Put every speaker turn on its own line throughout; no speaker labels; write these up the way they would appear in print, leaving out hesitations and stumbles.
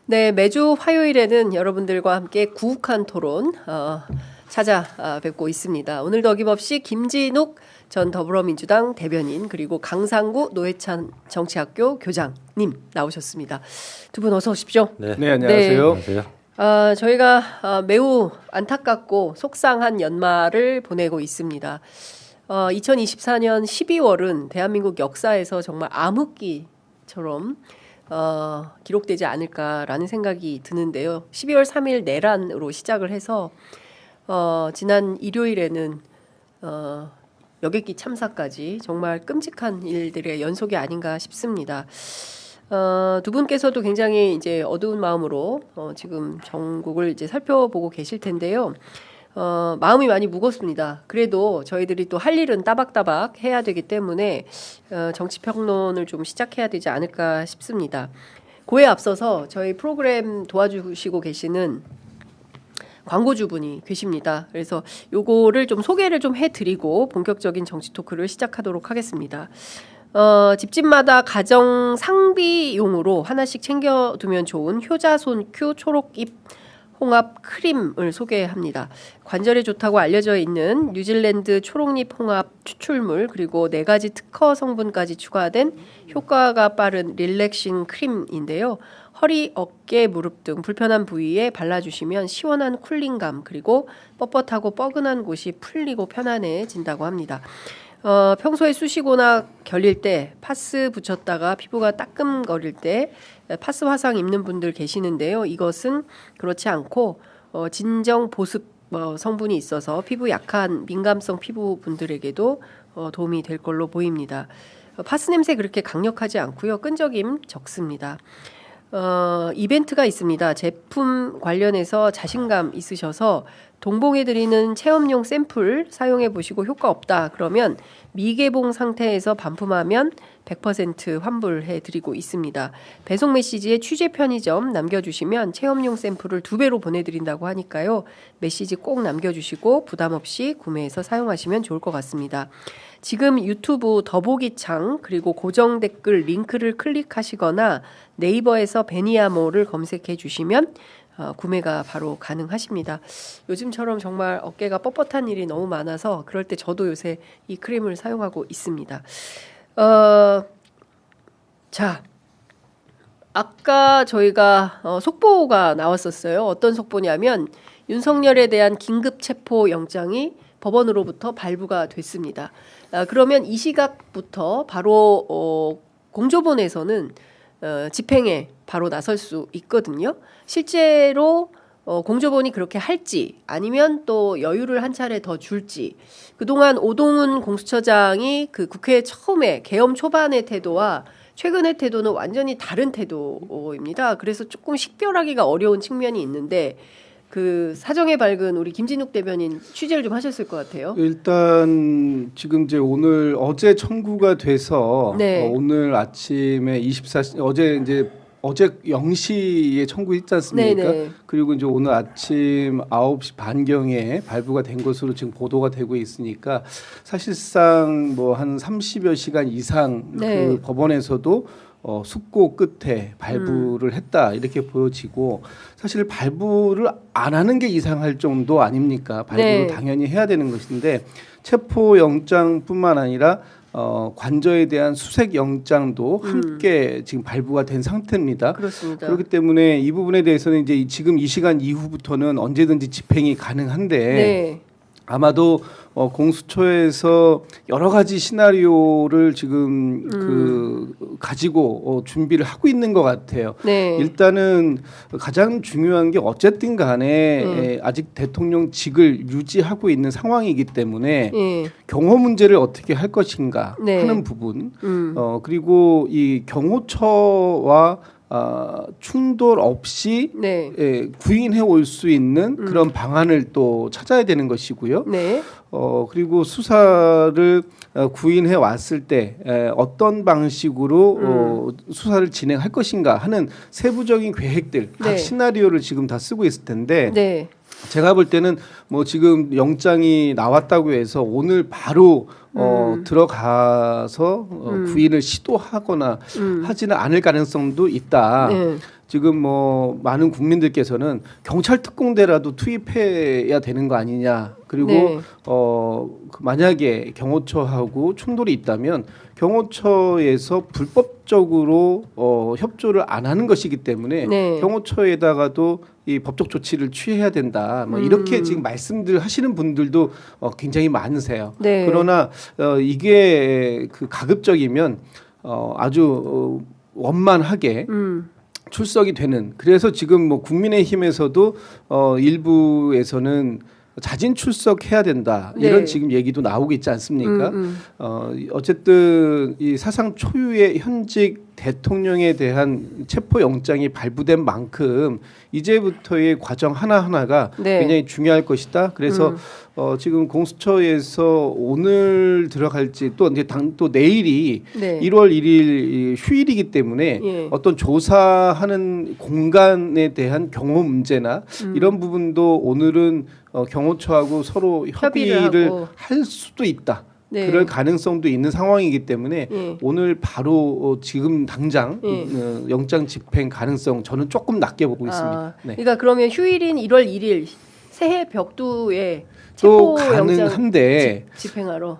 네, 매주 화요일에는 여러분들과 함께 구욱한 토론 찾아뵙고 있습니다. 오늘도 어김없이 김진욱 전 더불어민주당 대변인 그리고 강상구 노회찬 정치학교 교장님 나오셨습니다. 두 분 어서 오십시오.
네,
안녕하세요.
안녕하세요.
저희가 매우 안타깝고 속상한 연말을 보내고 있습니다. 2024년 12월은 대한민국 역사에서 정말 암흑기처럼 기록되지 않을까라는 생각이 드는데요. 12월 3일 내란으로 시작을 해서 지난 일요일에는 여객기 참사까지 정말 끔찍한 일들의 연속이 아닌가 싶습니다. 두 분께서도 굉장히 이제 어두운 마음으로 지금 전국을 이제 살펴보고 계실 텐데요. 마음이 많이 무겁습니다. 그래도 저희들이 또 할 일은 따박따박 해야 되기 때문에 정치평론을 좀 시작해야 되지 않을까 싶습니다. 그에 앞서서 저희 프로그램 도와주시고 계시는 광고주분이 계십니다. 그래서 요거를 좀 소개를 좀 해드리고 본격적인 정치 토크를 시작하도록 하겠습니다. 집집마다 가정 상비용으로 하나씩 챙겨두면 좋은 효자손 큐 초록잎 홍합 크림을 소개합니다. 관절에 좋다고 알려져 있는 뉴질랜드 초록잎 홍합 추출물 그리고 4가지 특허 성분까지 추가된 효과가 빠른 릴렉싱 크림인데요. 허리, 어깨, 무릎 등 불편한 부위에 발라주시면 시원한 쿨링감 그리고 뻣뻣하고 뻐근한 곳이 풀리고 편안해진다고 합니다. 평소에 쑤시거나 결릴 때 파스 붙였다가 피부가 따끔거릴 때 파스 화상 입는 분들 계시는데요. 이것은 그렇지 않고 진정 보습 성분이 있어서 피부 약한 민감성 피부 분들에게도 도움이 될 걸로 보입니다. 파스 냄새 그렇게 강력하지 않고요. 끈적임 적습니다. 이벤트가 있습니다. 제품 관련해서 자신감 있으셔서 동봉해드리는 체험용 샘플 사용해보시고 효과 없다 그러면 미개봉 상태에서 반품하면 100% 환불해드리고 있습니다. 배송 메시지에 취재 편의점 남겨주시면 체험용 샘플을 2배로 보내드린다고 하니까요. 메시지 꼭 남겨주시고 부담없이 구매해서 사용하시면 좋을 것 같습니다. 지금 유튜브 더보기창 그리고 고정 댓글 링크를 클릭하시거나 네이버에서 베니아모를 검색해 주시면 구매가 바로 가능하십니다. 요즘처럼 정말 어깨가 뻣뻣한 일이 너무 많아서 그럴 때 저도 요새 이 크림을 사용하고 있습니다. 자, 아까 저희가 속보가 나왔었어요. 어떤 속보냐면 윤석열에 대한 긴급 체포 영장이 법원으로부터 발부가 됐습니다. 그러면 이 시각부터 바로 공조본에서는 집행에 바로 나설 수 있거든요. 실제로 공조본이 그렇게 할지 아니면 또 여유를 한 차례 더 줄지 그동안 오동훈 공수처장이 그 국회 처음에 계엄 초반의 태도와 최근의 태도는 완전히 다른 태도입니다. 그래서 조금 식별하기가 어려운 측면이 있는데 그 사정에 밝은 우리 김진욱 대변인 취재를 좀 하셨을 것 같아요.
일단 지금 이제 어제 청구가 돼서
네.
오늘 아침에 24시 어제 0시에 청구했지 않습니까?
네네.
그리고 이제 오늘 아침 9시 반경에 발부가 된 것으로 지금 보도가 되고 있으니까 사실상 뭐 한 30여 시간 이상
네.
그 법원에서도 숙고 끝에 발부를 했다 이렇게 보여지고 사실 발부를 안 하는 게 이상할 정도 아닙니까? 발부를
네.
당연히 해야 되는 것인데 체포 영장뿐만 아니라 관저에 대한 수색 영장도 함께 지금 발부가 된 상태입니다.
그렇습니다.
그렇기 때문에 이 부분에 대해서는 이제 지금 이 시간 이후부터는 언제든지 집행이 가능한데
네.
아마도 공수처에서 여러 가지 시나리오를 지금 가지고 준비를 하고 있는 것 같아요.
네.
일단은 가장 중요한 게 어쨌든 간에 아직 대통령직을 유지하고 있는 상황이기 때문에
예.
경호 문제를 어떻게 할 것인가
네.
하는 부분 그리고 이 경호처와 충돌 없이
네.
구인해 올 수 있는 그런 방안을 또 찾아야 되는 것이고요.
네.
그리고 수사를 구인해 왔을 때 어떤 방식으로 수사를 진행할 것인가 하는 세부적인 계획들, 각
네.
시나리오를 지금 다 쓰고 있을 텐데
네.
제가 볼 때는 뭐 지금 영장이 나왔다고 해서 오늘 바로 들어가서 구인을 시도하거나 하지는 않을 가능성도 있다.
네.
지금 뭐 많은 국민들께서는 경찰 특공대라도 투입해야 되는 거 아니냐. 그리고
네.
만약에 경호처하고 충돌이 있다면 경호처에서 불법적으로 협조를 안 하는 것이기 때문에
네.
경호처에다가도 이 법적 조치를 취해야 된다. 뭐 이렇게 지금 말씀들 하시는 분들도 굉장히 많으세요.
네.
그러나 이게 그 가급적이면 아주 원만하게 출석이 되는. 그래서 지금 뭐 국민의힘에서도 일부에서는 자진 출석해야 된다. 이런
네.
지금 얘기도 나오고 있지 않습니까? 어쨌든 이 사상 초유의 현직 대통령에 대한 체포 영장이 발부된 만큼 이제부터의 과정 하나하나가
네.
굉장히 중요할 것이다. 그래서 지금 공수처에서 오늘 들어갈지 또 이제 또 내일이
네.
1월 1일 휴일이기 때문에
예.
어떤 조사하는 공간에 대한 경호 문제나 이런 부분도 오늘은 경호처하고 서로 협의를
하고.
할 수도 있다.
네.
그럴 가능성도 있는 상황이기 때문에
예.
오늘 바로 지금 당장
예.
영장 집행 가능성 저는 조금 낮게 보고 있습니다. 네.
그러니까 그러면 휴일인 1월 1일 새해 벽두에
또
체포 영장
가능한데
집행하러.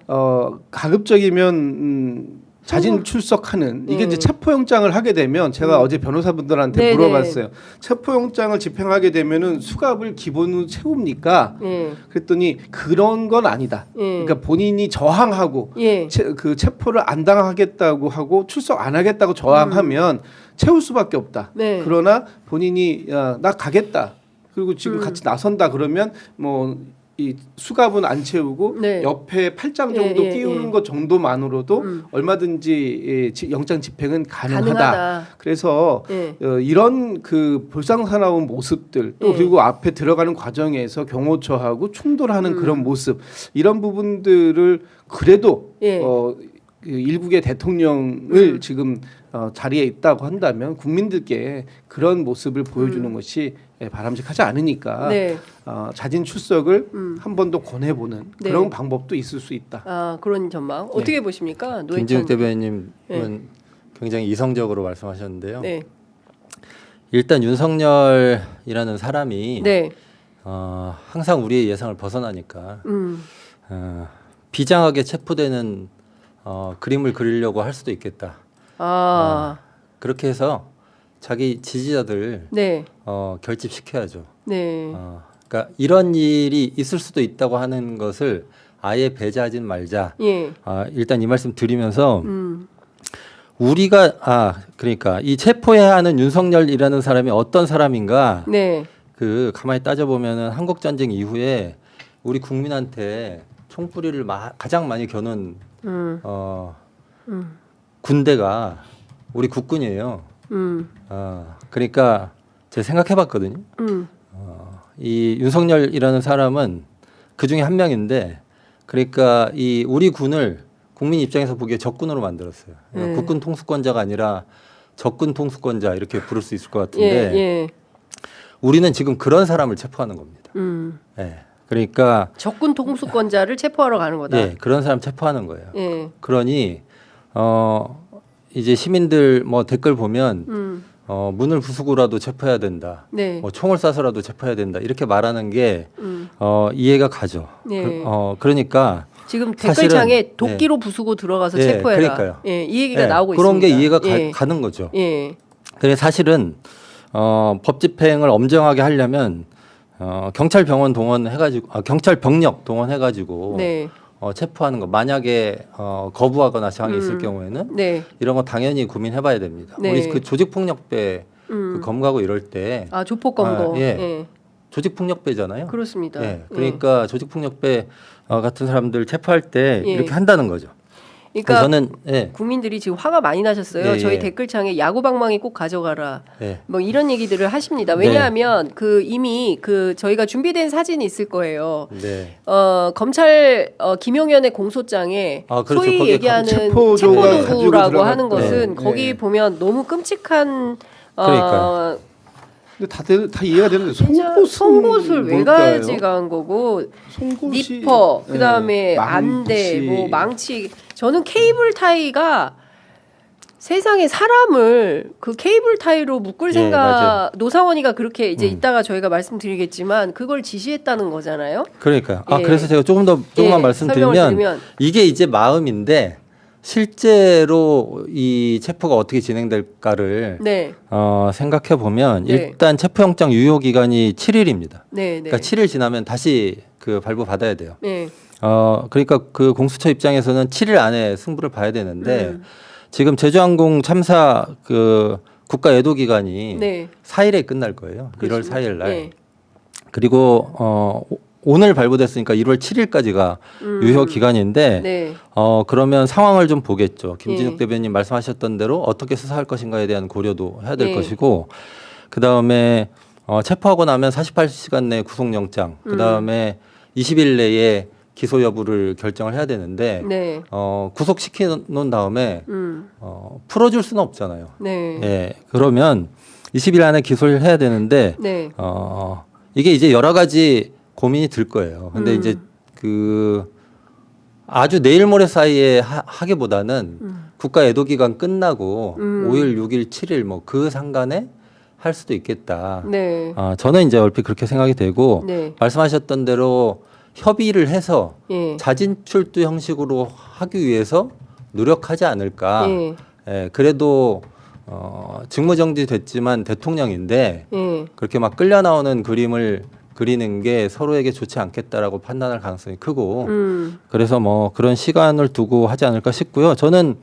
가급적이면 자진 출석하는 이게 이제 체포영장을 하게 되면 제가 어제 변호사분들한테
네네.
물어봤어요. 체포영장을 집행하게 되면은 수갑을 기본으로 채웁니까?
예.
그랬더니 그런 건 아니다.
예.
그러니까 본인이 저항하고
예.
그 체포를 안 당하겠다고 하고 출석 안 하겠다고 저항하면 채울 수밖에 없다.
네.
그러나 본인이 나 가겠다. 그리고 지금 같이 나선다 그러면 뭐 이 수갑은 안 채우고
네.
옆에 팔짱 정도
예, 예,
끼우는
예.
것 정도만으로도 얼마든지 영장 집행은 가능하다. 그래서
예.
이런 그 불상사나운 모습들 또
예.
그리고 앞에 들어가는 과정에서 경호처하고 충돌하는 그런 모습 이런 부분들을 그래도
예.
그 일국의 대통령을 지금 자리에 있다고 한다면 국민들께 그런 모습을 보여주는 것이 바람직하지 않으니까
네.
자진 출석을 한 번 더 권해보는
네.
그런 방법도 있을 수 있다.
그런 전망 어떻게 보십니까? 노회찬.
김진욱 대변인님은
네.
굉장히 이성적으로 말씀하셨는데요.
네.
일단 윤석열이라는 사람이
네.
항상 우리의 예상을 벗어나니까
음.
비장하게 체포되는 그림을 그리려고 할 수도 있겠다. 그렇게 해서 자기 지지자들
네.
결집시켜야죠.
네.
그러니까 이런 일이 있을 수도 있다고 하는 것을 아예 배제하진 말자.
예.
일단 이 말씀 드리면서 우리가 그러니까 이 체포해야 하는 윤석열이라는 사람이 어떤 사람인가?
네.
그 가만히 따져 보면은 한국 전쟁 이후에 우리 국민한테 총뿌리를 가장 많이 겨눈 군대가 우리 국군이에요. 그러니까 제가 생각해봤거든요. 이 윤석열이라는 사람은 그 중에 한 명인데, 그러니까 이 우리 군을 국민 입장에서 보기에 적군으로 만들었어요. 그러니까 국군 통수권자가 아니라 적군 통수권자 이렇게 부를 수 있을 것 같은데,
예.
우리는 지금 그런 사람을 체포하는 겁니다. 예. 그러니까
적군 통수권자를 체포하러 가는 거다.
예, 그런 사람 체포하는 거예요.
예.
그러니 이제 시민들 뭐 댓글 보면 문을 부수고라도 체포해야 된다.
네.
뭐 총을 쏴서라도 체포해야 된다. 이렇게 말하는 게 이해가 가죠.
예.
그러니까
지금
사실은,
댓글창에 도끼로 부수고 들어가서
예,
체포해라.
그러니까요.
예, 이 얘기가
예,
나오고
그런
있습니다.
게 이해가
예.
가는 거죠.
예.
그래서 사실은 법 집행을 엄정하게 하려면 경찰 병원 동원해가지고 경찰 병력 동원해가지고
네.
체포하는 거 만약에 거부하거나 저항이 있을 경우에는
네.
이런 거 당연히 고민해봐야 됩니다.
네.
우리 그 조직폭력배 그 검거하고 이럴 때
조폭 검거.
예.
예.
조직폭력배잖아요.
그렇습니다.
예. 그러니까 조직폭력배 같은 사람들 체포할 때
예.
이렇게 한다는 거죠.
그러니까
저는 예.
국민들이 지금 화가 많이 나셨어요.
예,
저희
예.
댓글창에 야구 방망이 꼭 가져가라.
예.
뭐 이런 얘기들을 하십니다.
네.
왜냐하면 그 이미 그 저희가 준비된 사진이 있을 거예요.
네.
검찰 김용현의 공소장에
그렇죠.
소위
거기에
얘기하는
체포조가
체포도구라고
가지고
하는 것은
네.
거기
네.
보면 너무 끔찍한
그러니까요.
근데 다 이해가 되는데
송곳을 왜
뭘까요?
가지가 한 거고
송곳이
니퍼 그다음에
네,
안대
망치.
뭐 망치 저는 케이블 타이가 세상에 사람을 그 케이블 타이로 묶을
예,
생각
맞아요.
노상원이가 그렇게 이제 이따가 저희가 말씀드리겠지만 그걸 지시했다는 거잖아요.
그러니까요.
예.
그래서 제가 조금만
설명을
말씀드리면
드리면
이게 이제 마음인데 실제로 이 체포가 어떻게 진행될까를
네.
생각해 보면
네.
일단 체포영장 유효 기간이 7일입니다.
네, 네.
그러니까 7일 지나면 다시 그 발부 받아야 돼요.
네.
그러니까 그 공수처 입장에서는 7일 안에 승부를 봐야 되는데
음.
지금 제주항공 참사 그 국가 애도 기간이
네.
4일에 끝날 거예요. 1월
그렇습니다.
4일 날.
네.
그리고 오늘 발부됐으니까 1월 7일까지가 유효 기간인데
네.
그러면 상황을 좀 보겠죠. 김진욱
예.
대변인 말씀하셨던 대로 어떻게 수사할 것인가에 대한 고려도 해야 될
예.
것이고 그다음에 체포하고 나면 48시간 내에 구속영장 그다음에 20일 내에 기소 여부를 결정을 해야 되는데
네.
구속시켜 놓은 다음에 풀어줄 수는 없잖아요.
네.
예. 그러면 20일 안에 기소를 해야 되는데
네.
이게 이제 여러 가지 고민이 들 거예요. 근데 이제 그 아주 내일 모레 사이에 하기보다는 국가 애도 기간 끝나고 5일, 6일, 7일 뭐 그 상간에 할 수도 있겠다.
네.
저는 이제 얼핏 그렇게 생각이 되고
네.
말씀하셨던 대로 협의를 해서
예.
자진출두 형식으로 하기 위해서 노력하지 않을까.
예.
예, 그래도 직무정지 됐지만 대통령인데
예.
그렇게 막 끌려 나오는 그림을 그리는 게 서로에게 좋지 않겠다라고 판단할 가능성이 크고 그래서 뭐 그런 시간을 두고 하지 않을까 싶고요. 저는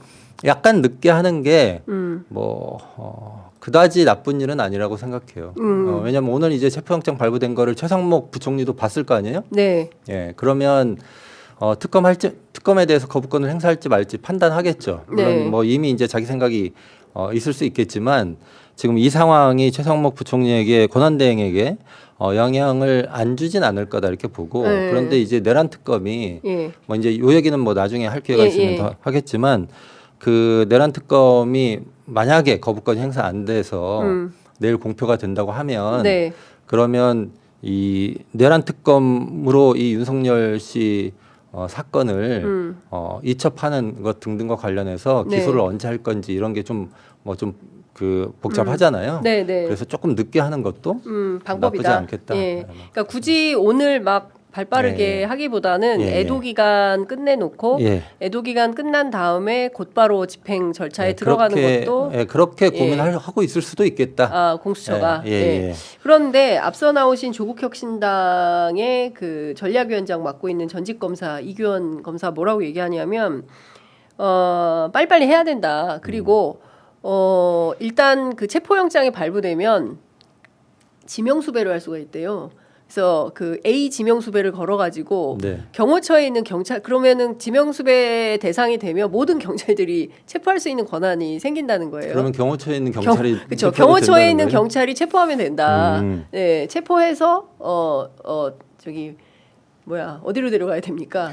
약간 늦게 하는 게 뭐 그다지 나쁜 일은 아니라고 생각해요. 왜냐하면 오늘 이제 체포영장 발부된 거를 최상목 부총리도 봤을 거 아니에요?
네.
예, 그러면 특검에 대해서 거부권을 행사할지 말지 판단하겠죠. 물론
네.
뭐 이미 이제 자기 생각이 있을 수 있겠지만 지금 이 상황이 최상목 부총리에게 권한대행에게 영향을 안 주진 않을 거다 이렇게 보고
네.
그런데 이제 내란 특검이
예.
뭐 이제 요 얘기는 뭐 나중에 할 기회가
예,
있으면
예.
더 하겠지만 그 내란 특검이 만약에 거부권이 행사 안 돼서 내일 공표가 된다고 하면
네.
그러면 이 내란 특검으로 이 윤석열 씨 사건을 이첩하는 것 등등과 관련해서
네.
기소를 언제 할 건지 이런 게 좀 뭐 좀 그 복잡하잖아요.
네, 네.
그래서 조금 늦게 하는 것도
방법이다.
나쁘지 않겠다.
예. 그러니까 굳이 오늘 막 발빠르게
예.
하기보다는
예,
애도 기간 끝내놓고
예.
애도 기간 끝난 다음에 곧바로 집행 절차에
예,
들어가는
그렇게,
것도
그렇게
예.
고민하고 있을 수도 있겠다.
공수처가.
예, 예.
그런데 앞서 나오신 조국혁신당의 그 전략위원장 맡고 있는 전직 검사 이규현 검사 뭐라고 얘기하냐면 빨리빨리 해야 된다. 그리고 일단 그 체포영장이 발부되면 지명수배를 할 수가 있대요. 그래서 그 A 지명수배를 걸어가지고
네.
경호처에 있는 경찰 그러면은 지명수배 대상이 되면 모든 경찰들이 체포할 수 있는 권한이 생긴다는 거예요.
그러면 경호처에 있는 경찰이
그렇죠.
체포해도
경호처에
된다는
있는
거예요?
경찰이 체포하면 된다. 네, 체포해서 저기 뭐야 어디로 데려가야 됩니까?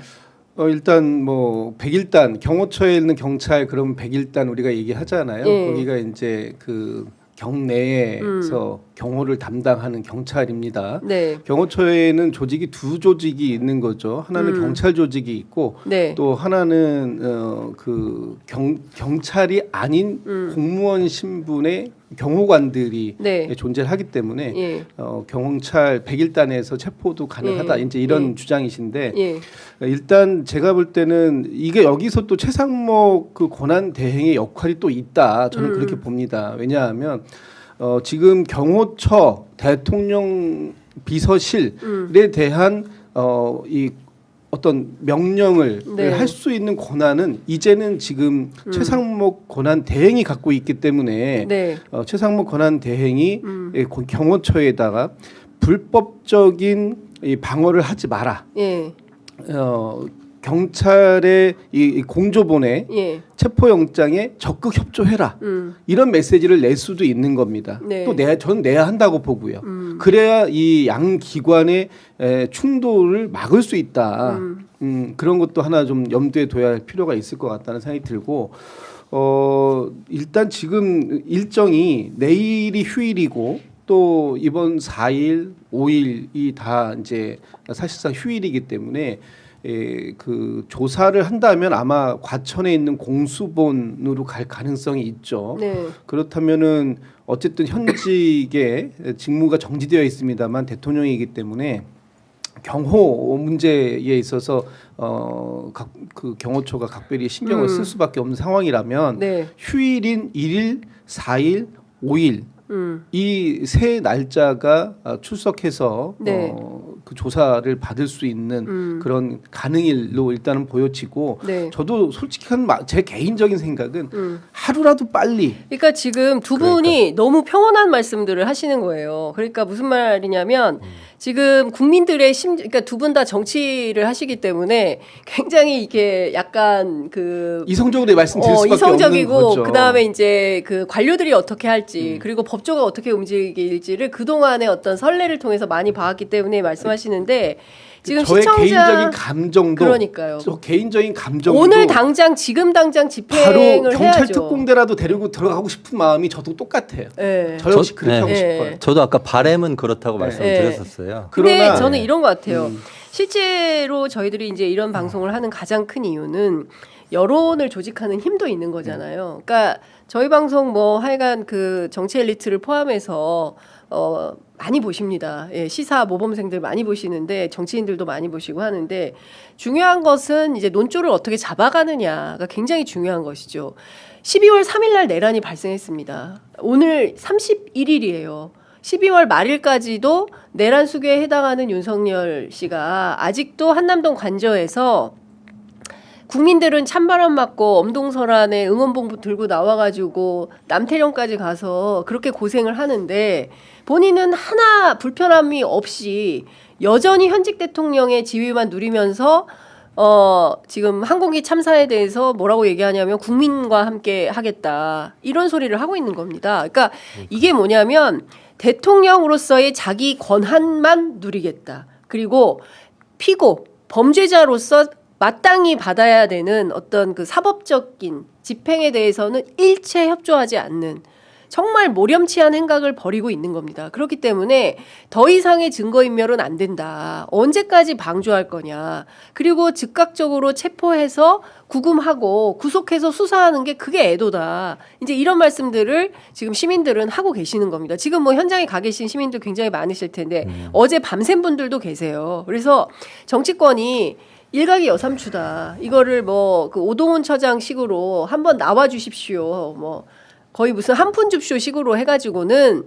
일단 뭐 101단 경호처에 있는 경찰 그럼 101단 우리가 얘기하잖아요.
예.
거기가 이제 그 경내에서 경호를 담당하는 경찰입니다.
네,
경호처에는 조직이 두 조직이 있는 거죠. 하나는 경찰 조직이 있고
네,
또 하나는 그 경찰이 아닌 공무원 신분의 경호관들이
네.
존재를 하기 때문에
예,
경찰 101단에서 체포도 가능하다.
예.
이제 이런
예.
주장이신데
예,
일단 제가 볼 때는 이게 여기서 또 최상목 그 권한 대행의 역할이 또 있다. 저는 그렇게 봅니다. 왜냐하면 지금 경호처 대통령 비서실에 대한 이 어떤 명령을
네.
할 수 있는 권한은 이제는 지금 최상목 권한 대행이 갖고 있기 때문에
네,
최상목 권한 대행이 경호처에다가 불법적인 이 방어를 하지 마라.
예,
경찰의 이 공조본에
예,
체포영장에 적극 협조해라. 이런 메시지를 낼 수도 있는 겁니다.
네.
또 저는 내야 한다고 보고요. 그래야 이 양 기관의 충돌을 막을 수 있다. 그런 것도 하나 좀 염두에 둬야 할 필요가 있을 것 같다는 생각이 들고 일단 지금 일정이 내일이 휴일이고 또 이번 4일, 5일이 다 이제 사실상 휴일이기 때문에 그 조사를 한다면 아마 과천에 있는 공수본으로 갈 가능성이 있죠.
네.
그렇다면은 어쨌든 현직에 직무가 정지되어 있습니다만 대통령이기 때문에 경호 문제에 있어서 그 경호처가 각별히 신경을 쓸 수밖에 없는 상황이라면
네.
휴일인 1일, 4일, 5일 이 세 날짜가 출석해서
네.
그 조사를 받을 수 있는 그런 가능일로 일단은 보여지고
네.
저도 솔직한 제 개인적인 생각은 하루라도 빨리
그러니까 지금 두 분이 너무 평온한 말씀들을 하시는 거예요. 그러니까 무슨 말이냐면 지금 국민들의 그러니까 두 분 다 정치를 하시기 때문에 굉장히 이게 약간 그
이성적으로 말씀드릴 수밖에
이성적이고
없는 거죠.
그다음에 이제 그 관료들이 어떻게 할지 그리고 법조가 어떻게 움직일지를 그동안의 어떤 선례를 통해서 많이 봐왔기 때문에 말씀하시는데 지금
저의
시청자
개인적인 감정도
그러니까요.
저 개인적인 감정도
오늘 당장 지금 당장
바로
집행을
경찰
해야죠.
특공대라도 데리고 들어가고 싶은 마음이 저도 똑같아요.
네.
저 역시 그렇게
네.
하고
네.
싶어요.
저도 아까 바램은 그렇다고
네.
말씀드렸었어요.
근데
그러나
저는 이런 것 같아요. 실제로 저희들이 이제 이런 방송을 하는 가장 큰 이유는 여론을 조직하는 힘도 있는 거잖아요. 그러니까 저희 방송 뭐 하여간 그 정치 엘리트를 포함해서 많이 보십니다. 예, 시사 모범생들 많이 보시는데 정치인들도 많이 보시고 하는데 중요한 것은 이제 논조를 어떻게 잡아가느냐가 굉장히 중요한 것이죠. 12월 3일 날 내란이 발생했습니다. 오늘 31일이에요. 12월 말일까지도 내란 수괴에 해당하는 윤석열 씨가 아직도 한남동 관저에서 국민들은 찬바람 맞고 엄동설안에 응원봉 들고 나와가지고 남태령까지 가서 그렇게 고생을 하는데 본인은 하나 불편함이 없이 여전히 현직 대통령의 지위만 누리면서 지금 항공기 참사에 대해서 뭐라고 얘기하냐면 국민과 함께 하겠다 이런 소리를 하고 있는 겁니다. 그러니까 이게 뭐냐면 대통령으로서의 자기 권한만 누리겠다. 그리고 피고 범죄자로서 마땅히 받아야 되는 어떤 그 사법적인 집행에 대해서는 일체 협조하지 않는 정말 모렴치한 행각을 벌이고 있는 겁니다. 그렇기 때문에 더 이상의 증거인멸은 안 된다. 언제까지 방조할 거냐. 그리고 즉각적으로 체포해서 구금하고 구속해서 수사하는 게 그게 애도다. 이제 이런 말씀들을 지금 시민들은 하고 계시는 겁니다. 지금 뭐 현장에 가 계신 시민들 굉장히 많으실 텐데 어제 밤샘 분들도 계세요. 그래서 정치권이 일각이 여삼추다. 이거를 뭐 그 오동훈 처장식으로 한번 나와 주십시오. 뭐 거의 무슨 한푼줍쇼 식으로 해가지고는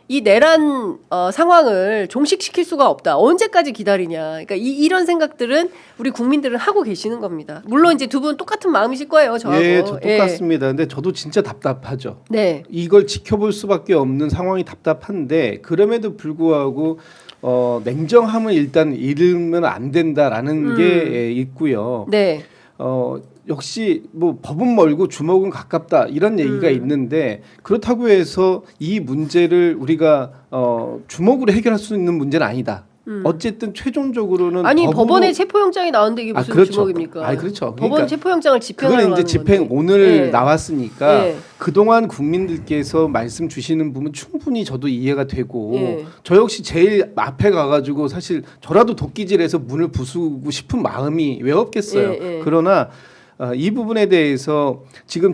이 내란 상황을 종식시킬 수가 없다. 언제까지 기다리냐. 그러니까 이런 생각들은 우리 국민들은 하고 계시는 겁니다. 물론 이제 두 분 똑같은 마음이실 거예요. 저하고.
예, 저 똑같습니다. 근데 저도 진짜 답답하죠.
네.
이걸 지켜볼 수밖에 없는 상황이 답답한데 그럼에도 불구하고 냉정함을 일단 잃으면 안 된다라는 게 있고요.
네.
역시 뭐 법은 멀고 주먹은 가깝다 이런 얘기가 있는데 그렇다고 해서 이 문제를 우리가 주먹으로 해결할 수 있는 문제는 아니다. 어쨌든 최종적으로는
아니 법원에 체포영장이 나왔는데 이게 무슨
그렇죠.
주먹입니까?
그렇죠.
법원
그러니까
체포영장을 집행하는
그걸 이제 집행 오늘 나왔으니까
네.
그동안 국민들께서 말씀 주시는 부분 충분히 저도 이해가 되고
네.
저 역시 제일 앞에 가가지고 사실 저라도 도끼질해서 문을 부수고 싶은 마음이 왜 없겠어요.
네.
그러나 이 부분에 대해서 지금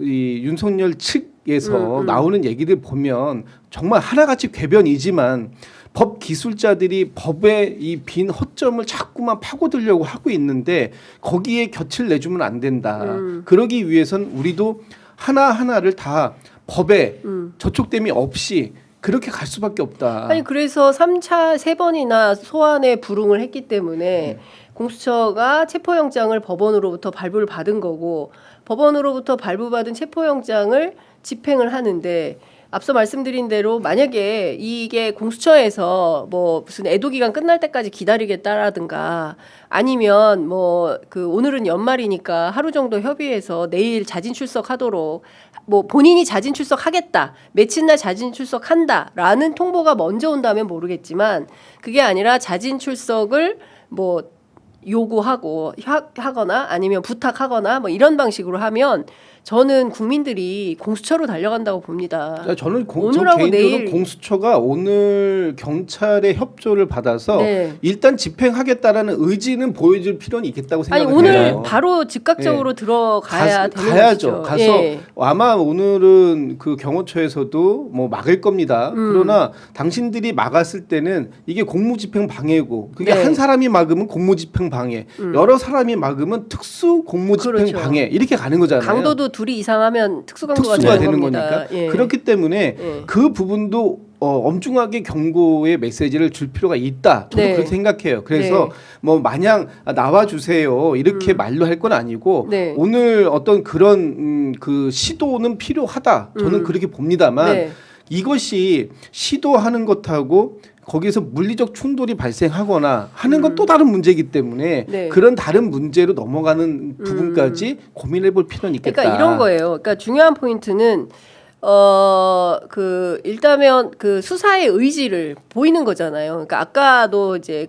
이 윤석열 측에서 나오는 얘기들 보면 정말 하나같이 궤변이지만 법 기술자들이 법의 이 빈 허점을 자꾸만 파고들려고 하고 있는데 거기에 곁을 내주면 안 된다. 그러기 위해선 우리도 하나하나를 다 법에 저촉됨이 없이 그렇게 갈 수밖에 없다.
아니 그래서 3차 3번이나 소환에 불응을 했기 때문에 공수처가 체포영장을 법원으로부터 발부를 받은 거고 법원으로부터 발부받은 체포영장을 집행을 하는데 앞서 말씀드린 대로 만약에 이게 공수처에서 뭐 무슨 애도 기간 끝날 때까지 기다리겠다라든가 아니면 뭐 그 오늘은 연말이니까 하루 정도 협의해서 내일 자진 출석하도록 뭐 본인이 자진 출석하겠다 며칠 날 자진 출석한다라는 통보가 먼저 온다면 모르겠지만 그게 아니라 자진 출석을 뭐 요구하고 하거나 아니면 부탁하거나 뭐 이런 방식으로 하면 저는 국민들이 공수처로 달려간다고 봅니다.
저는 저
오늘하고
개인적으로
내일
공수처가 오늘 경찰의 협조를 받아서
네.
일단 집행하겠다라는 의지는 보여줄 필요는 있겠다고
아니
생각해요.
오늘 바로 즉각적으로 들어가야 되는
가야죠.
것이죠.
가서
예.
아마 오늘은 그 경호처에서도 뭐 막을 겁니다. 그러나 당신들이 막았을 때는 이게 공무집행 방해고 그게
네.
한 사람이 막으면 공무집행 방해, 여러 사람이 막으면 특수 공무집행
그렇죠.
방해 이렇게 가는 거잖아요.
강도도 둘이 이상하면 특수강도가
특수가
되는
되는
겁니다.
거니까.
예.
그렇기 때문에
예.
그 부분도 엄중하게 경고의 메시지를 줄 필요가 있다. 저도
네.
그렇게 생각해요. 그래서
네.
뭐 마냥 나와 주세요 이렇게 말로 할 건 아니고
네.
오늘 어떤 그런 그 시도는 필요하다. 저는 그렇게 봅니다만
네.
이것이 시도하는 것하고 거기서 물리적 충돌이 발생하거나 하는 건 또 다른 문제이기 때문에
네.
그런 다른 문제로 넘어가는 부분까지 고민해 볼 필요는 있겠다.
그러니까 이런 거예요. 그러니까 중요한 포인트는 일단은 그 수사의 의지를 보이는 거잖아요. 그러니까 아까도 이제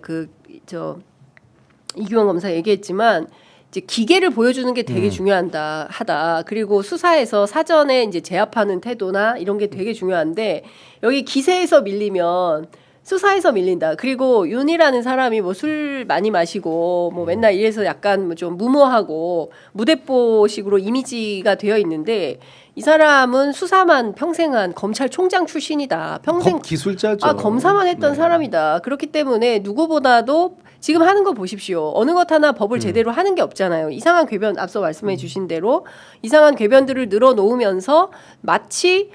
이규원 검사 얘기했지만 이제 기계를 보여주는 게 되게 중요하다. 그리고 수사에서 사전에 이제 제압하는 태도나 이런 게 되게 중요한데 여기 기세에서 밀리면 수사에서 밀린다. 그리고 윤이라는 사람이 뭐 술 많이 마시고 뭐 맨날 이래서 약간 뭐 좀 무모하고 무대뽀식으로 이미지가 되어 있는데 이 사람은 수사만 평생 한 검찰총장 출신이다. 평생
기술자죠.
검사만 했던
네.
사람이다. 그렇기 때문에 누구보다도 지금 하는 거 보십시오. 어느 것 하나 법을 제대로 하는 게 없잖아요. 이상한 궤변 앞서 말씀해 주신 대로 이상한 궤변들을 늘어놓으면서 마치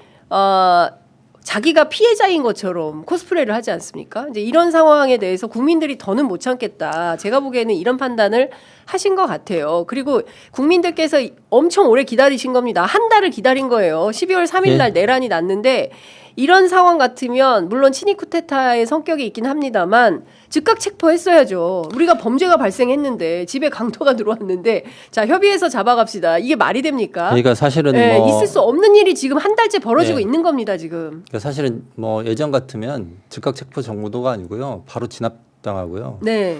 자기가 피해자인 것처럼 코스프레를 하지 않습니까? 이제 이런 상황에 대해서 국민들이 더는 못 참겠다. 제가 보기에는 이런 판단을 하신 것 같아요. 그리고 국민들께서 엄청 오래 기다리신 겁니다. 한 달을 기다린 거예요. 12월 3일 날 내란이 났는데 이런 상황 같으면 물론 친위 쿠데타의 성격이 있긴 합니다만 즉각 체포했어야죠. 우리가 범죄가 발생했는데 집에 강도가 들어왔는데 자 협의해서 잡아갑시다. 이게 말이 됩니까?
그러니까 사실은
네,
뭐
있을 수 없는 일이 지금 한 달째 벌어지고
네.
있는 겁니다. 지금.
그러니까 사실은 뭐 예전 같으면 즉각 체포 정도가 아니고요. 바로 진압당하고요.
네.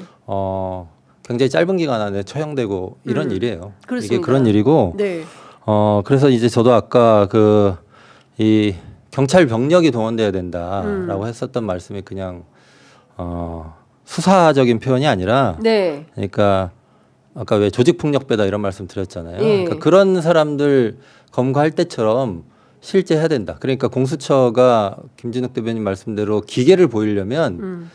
굉장히 짧은 기간 안에 처형되고 이런 일이에요.
그렇습니다.
이게 그런 일이고
네.
그래서 이제 저도 아까 이 경찰 병력이 동원돼야 된다라고 했었던 말씀이 그냥 수사적인 표현이 아니라
네.
그러니까 아까 왜 조직폭력배다 이런 말씀 드렸잖아요.
예.
그러니까 그런 사람들 검거할 때처럼 실제 해야 된다. 그러니까 공수처가 김진욱 대변인 말씀대로 기계를 보이려면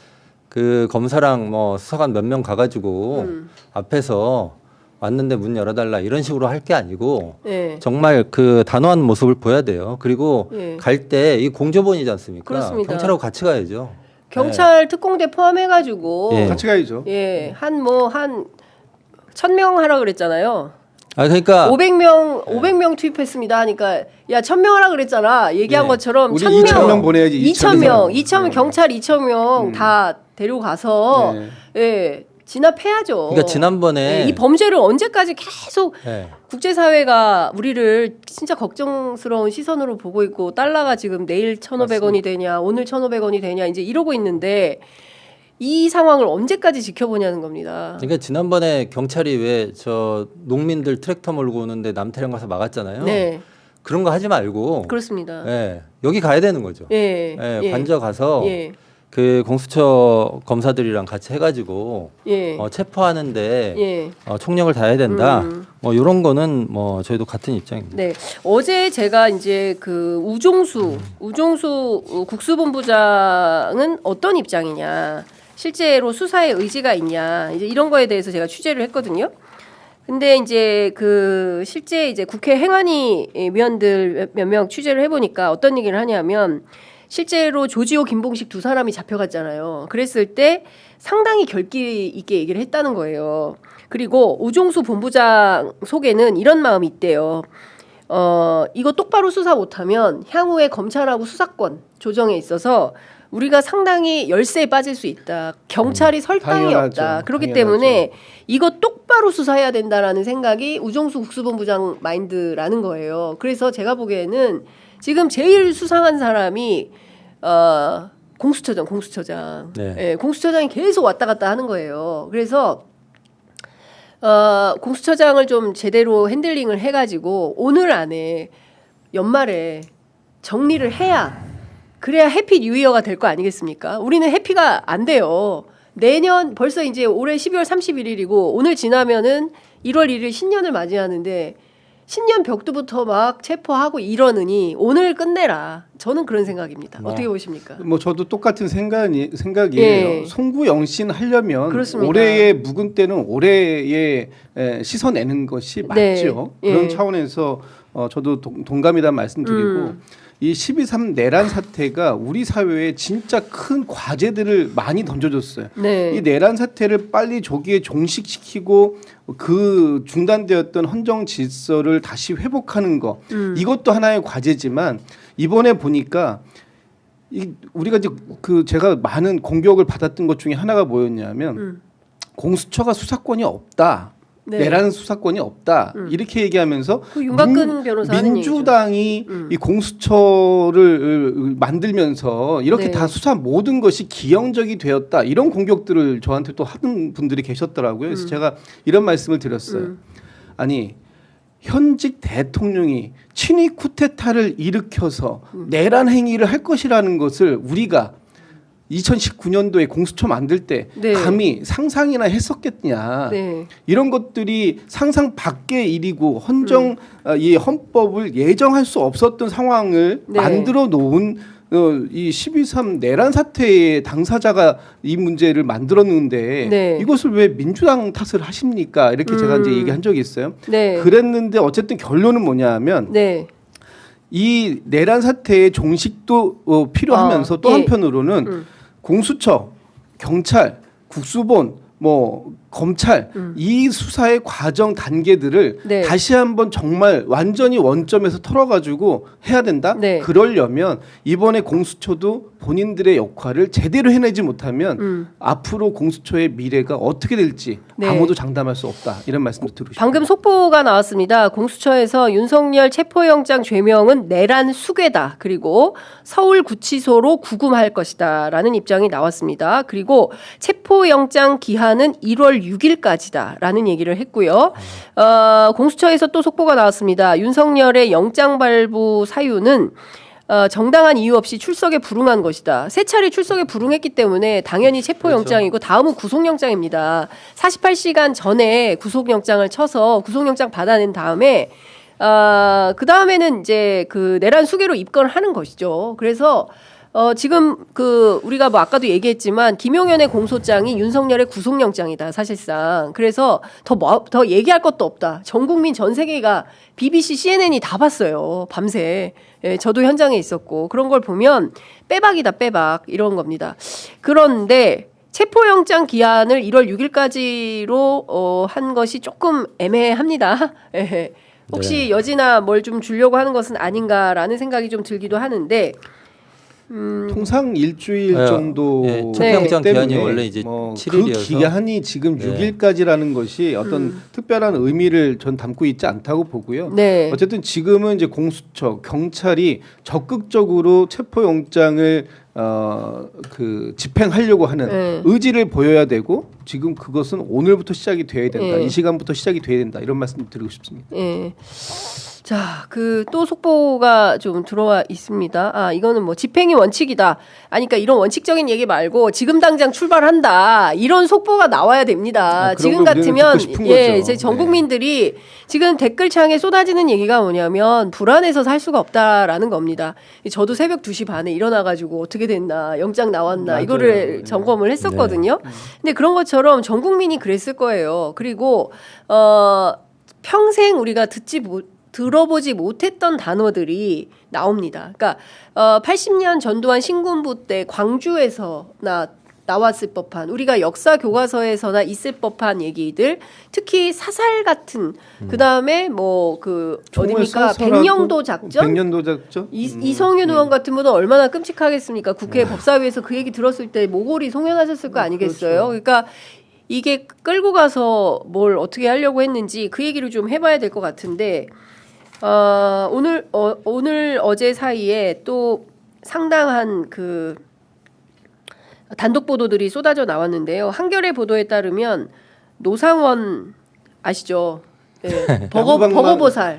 그 검사랑 뭐 수사관 몇 명 가가지고 앞에서 왔는데 문 열어달라 이런 식으로 할 게 아니고
네.
정말 그 단호한 모습을 보여야 돼요. 그리고
예.
갈 때 이 공조본이지 않습니까?
그렇습니다.
경찰하고 같이 가야죠.
경찰 특공대 포함해가지고
예.
같이 가야죠.
예, 한 1,000명 하라 그랬잖아요.
그러니까
500명 투입했습니다 하니까 야 1,000명 하라 그랬잖아. 얘기한
네.
것처럼
우리
1,000명
2,000명 보내야지.
2,000명
네.
경찰 2,000명 다 데려가서
네.
예, 진압해야죠.
그러니까 지난번에
예, 이 범죄를 언제까지 계속
네.
국제사회가 우리를 진짜 걱정스러운 시선으로 보고 있고 달러가 지금 내일 1,500원이 되냐 오늘 1,500원이 되냐 이제 이러고 있는데 이 상황을 언제까지 지켜보냐는 겁니다.
그러니까 지난번에 경찰이 왜 저 농민들 트랙터 몰고 오는데 남태령 가서 막았잖아요.
네,
그런 거 하지 말고
그렇습니다.
예, 여기 가야 되는 거죠.
예,
예, 관저 가서
예,
그 공수처 검사들이랑 같이 해가지고
예,
체포하는데
예.
총력을 다해야 된다. 뭐 이런 거는 뭐 저희도 같은 입장입니다.
네, 어제 제가 이제 그 우종수 국수본부장은 어떤 입장이냐, 실제로 수사에 의지가 있냐, 이제 이런 거에 대해서 제가 취재를 했거든요. 근데 이제 그 실제 이제 국회 행안위 위원들 몇 명 취재를 해보니까 어떤 얘기를 하냐면 실제로 조지호, 김봉식 두 사람이 잡혀갔잖아요. 그랬을 때 상당히 결기 있게 얘기를 했다는 거예요. 그리고 우종수 본부장 속에는 이런 마음이 있대요. 이거 똑바로 수사 못하면 향후에 검찰하고 수사권 조정에 있어서 우리가 상당히 열세에 빠질 수 있다. 경찰이 설탕이
당연하죠.
없다. 그렇기
당연하죠.
때문에 이거 똑바로 수사해야 된다라는 생각이 우종수 국수본부장 마인드라는 거예요. 그래서 제가 보기에는 지금 제일 수상한 사람이 공수처장.
네.
예, 공수처장이 계속 왔다 갔다 하는 거예요. 그래서 공수처장을 좀 제대로 핸들링을 해가지고 오늘 안에 연말에 정리를 해야 그래야 해피 뉴 이어가 될 거 아니겠습니까? 우리는 해피가 안 돼요. 내년 벌써 이제 올해 12월 31일이고 오늘 지나면은 1월 1일 신년을 맞이하는데 신년 벽두부터 막 체포하고 이러느니 오늘 끝내라. 저는 그런 생각입니다. 어떻게 보십니까?
뭐 저도 똑같은 생각이에요.
예.
송구영신 하려면
그렇습니다.
올해의 묵은 때는 올해에 씻어내는 것이 맞죠.
네.
그런
예.
차원에서 저도 동감이란 말씀드리고 이 12.3 내란 사태가 우리 사회에 진짜 큰 과제들을 많이 던져줬어요.
네.
이 내란 사태를 빨리 조기에 종식시키고 그 중단되었던 헌정 질서를 다시 회복하는 거 이것도 하나의 과제지만 이번에 보니까 우리가 이제 제가 많은 공격을 받았던 것 중에 하나가 뭐였냐면 공수처가 수사권이 없다.
네.
내란 수사권이 없다. 이렇게 얘기하면서
그 윤곽근 변호사 하는
민주당이 이 공수처를 만들면서 이렇게
네.
다 수사 모든 것이 기형적이 되었다. 이런 공격들을 저한테 또 하는 분들이 계셨더라고요. 그래서 제가 이런 말씀을 드렸어요. 아니 현직 대통령이 친위 쿠데타를 일으켜서 내란 행위를 할 것이라는 것을 우리가 2019년도에 공수처 만들 때
네.
감히 상상이나 했었겠냐.
네.
이런 것들이 상상 밖의 일이고 이 헌법을 예정할 수 없었던 상황을
네.
만들어 놓은 이 12.3 내란 사태의 당사자가 이 문제를 만들었는데
네.
이것을 왜 민주당 탓을 하십니까? 이렇게 제가 이제 얘기한 적이 있어요.
네.
그랬는데 어쨌든 결론은 뭐냐면
네.
이 내란 사태의 종식도 필요하면서 또
예.
한편으로는 공수처, 경찰, 국수본, 뭐 검찰 이 수사의 과정 단계들을
네.
다시 한번 정말 완전히 원점에서 털어가지고 해야 된다.
네.
그러려면 이번에 공수처도 본인들의 역할을 제대로 해내지 못하면 앞으로 공수처의 미래가 어떻게 될지
네.
아무도 장담할 수 없다. 이런 말씀도 드리고 싶습니다.
방금 속보가 나왔습니다. 공수처에서 윤석열 체포영장 죄명은 내란 수괴다. 그리고 서울구치소로 구금할 것이다라는 입장이 나왔습니다. 그리고 체포영장 기한은 1월 6일까지다라는 얘기를 했고요. 공수처에서 또 속보가 나왔습니다. 윤석열의 영장 발부 사유는 정당한 이유 없이 출석에 불응한 것이다. 세 차례 출석에 불응했기 때문에 당연히 체포영장이고 다음은 구속영장입니다. 48시간 전에 구속영장을 쳐서 구속영장 받아낸 다음에 그 다음에는 이제 그 내란 수괴로 입건하는 것이죠. 그래서 지금 우리가 뭐 아까도 얘기했지만 김용현의 공소장이 윤석열의 구속영장이다 사실상. 그래서 더 얘기할 것도 없다. 전 국민 전 세계가 BBC, CNN이 다 봤어요. 밤새. 예, 저도 현장에 있었고 그런 걸 보면 빼박이다 빼박 이런 겁니다. 그런데 체포영장 기한을 1월 6일까지로 한 것이 조금 애매합니다. 예. 혹시
네.
여지나 뭘 좀 주려고 하는 것은 아닌가라는 생각이 좀 들기도 하는데
통상 일주일 정도
체포영장
네.
기한이 원래 이제
그
7일이어서
기한이 지금 6일까지라는 것이 어떤 특별한 의미를 전 담고 있지 않다고 보고요.
네.
어쨌든 지금은 이제 공수처, 경찰이 적극적으로 체포영장을 집행하려고 하는
네.
의지를 보여야 되고 지금 그것은 오늘부터 시작이 돼야 된다.
네.
이 시간부터 시작이 돼야 된다. 이런 말씀 드리고 싶습니다.
예. 자, 또 속보가 좀 들어와 있습니다. 이거는 뭐 집행이 원칙이다. 그러니까 이런 원칙적인 얘기 말고 지금 당장 출발한다. 이런 속보가 나와야 됩니다.
그런
지금
걸 우리는
같으면
듣고 싶은 거죠.
이제 전 국민들이 지금 댓글창에 쏟아지는 얘기가 뭐냐면 불안해서 살 수가 없다라는 겁니다. 저도 새벽 2시 반에 일어나가지고 어떻게 됐나, 영장 나왔나
맞아요.
이거를 점검을 했었거든요. 근데 그런 것처럼 전 국민이 그랬을 거예요. 그리고 평생 우리가 들어보지 못했던 단어들이 나옵니다. 그러니까 80년 전두환 신군부 때 광주에서 나왔을 법한 우리가 역사 교과서에서나 있을 법한 얘기들, 특히 사살 같은 그다음에 어디입니까? 백령도 작전?
백령도 작전?
이성윤 의원 같은 분은 얼마나 끔찍하겠습니까? 국회 법사위에서 그 얘기 들었을 때 모골이 송연하셨을 거 아니겠어요?
그렇죠.
그러니까 이게 끌고 가서 뭘 어떻게 하려고 했는지 그 얘기를 좀 해봐야 될 것 같은데 오늘 어제 사이에 또 상당한 단독 보도들이 쏟아져 나왔는데요. 한겨레 보도에 따르면 노상원 아시죠? 네.
야구방망-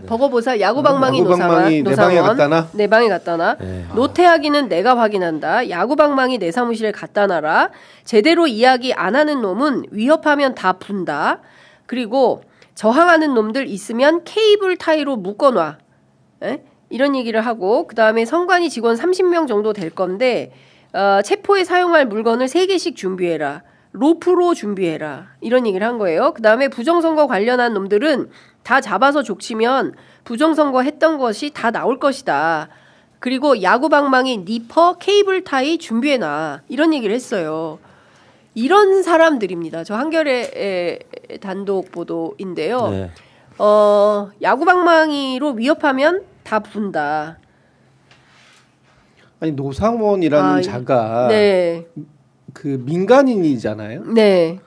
버거보살 야구방망이
야구방망이 내 방에 갖다 놔?
내 방에 갖다 놔.
네.
노태학이는 내가 확인한다. 야구방망이 내 사무실에 갖다 놔라. 제대로 이야기 안 하는 놈은 위협하면 다 분다. 그리고 저항하는 놈들 있으면 케이블 타이로 묶어놔. 에? 이런 얘기를 하고 그다음에 선관위 직원 30명 정도 될 건데 체포에 사용할 물건을 3개씩 준비해라. 로프로 준비해라. 이런 얘기를 한 거예요. 그다음에 부정선거 관련한 놈들은 다 잡아서 족치면 부정선거 했던 것이 다 나올 것이다. 그리고 야구방망이, 니퍼, 케이블 타이 준비해놔. 이런 얘기를 했어요. 이런 사람들입니다. 저 한겨레 단독 보도인데요.
네.
야구방망이로 위협하면 다 분다.
아니 노상원이라는 자가
네.
그 민간인이잖아요.
네.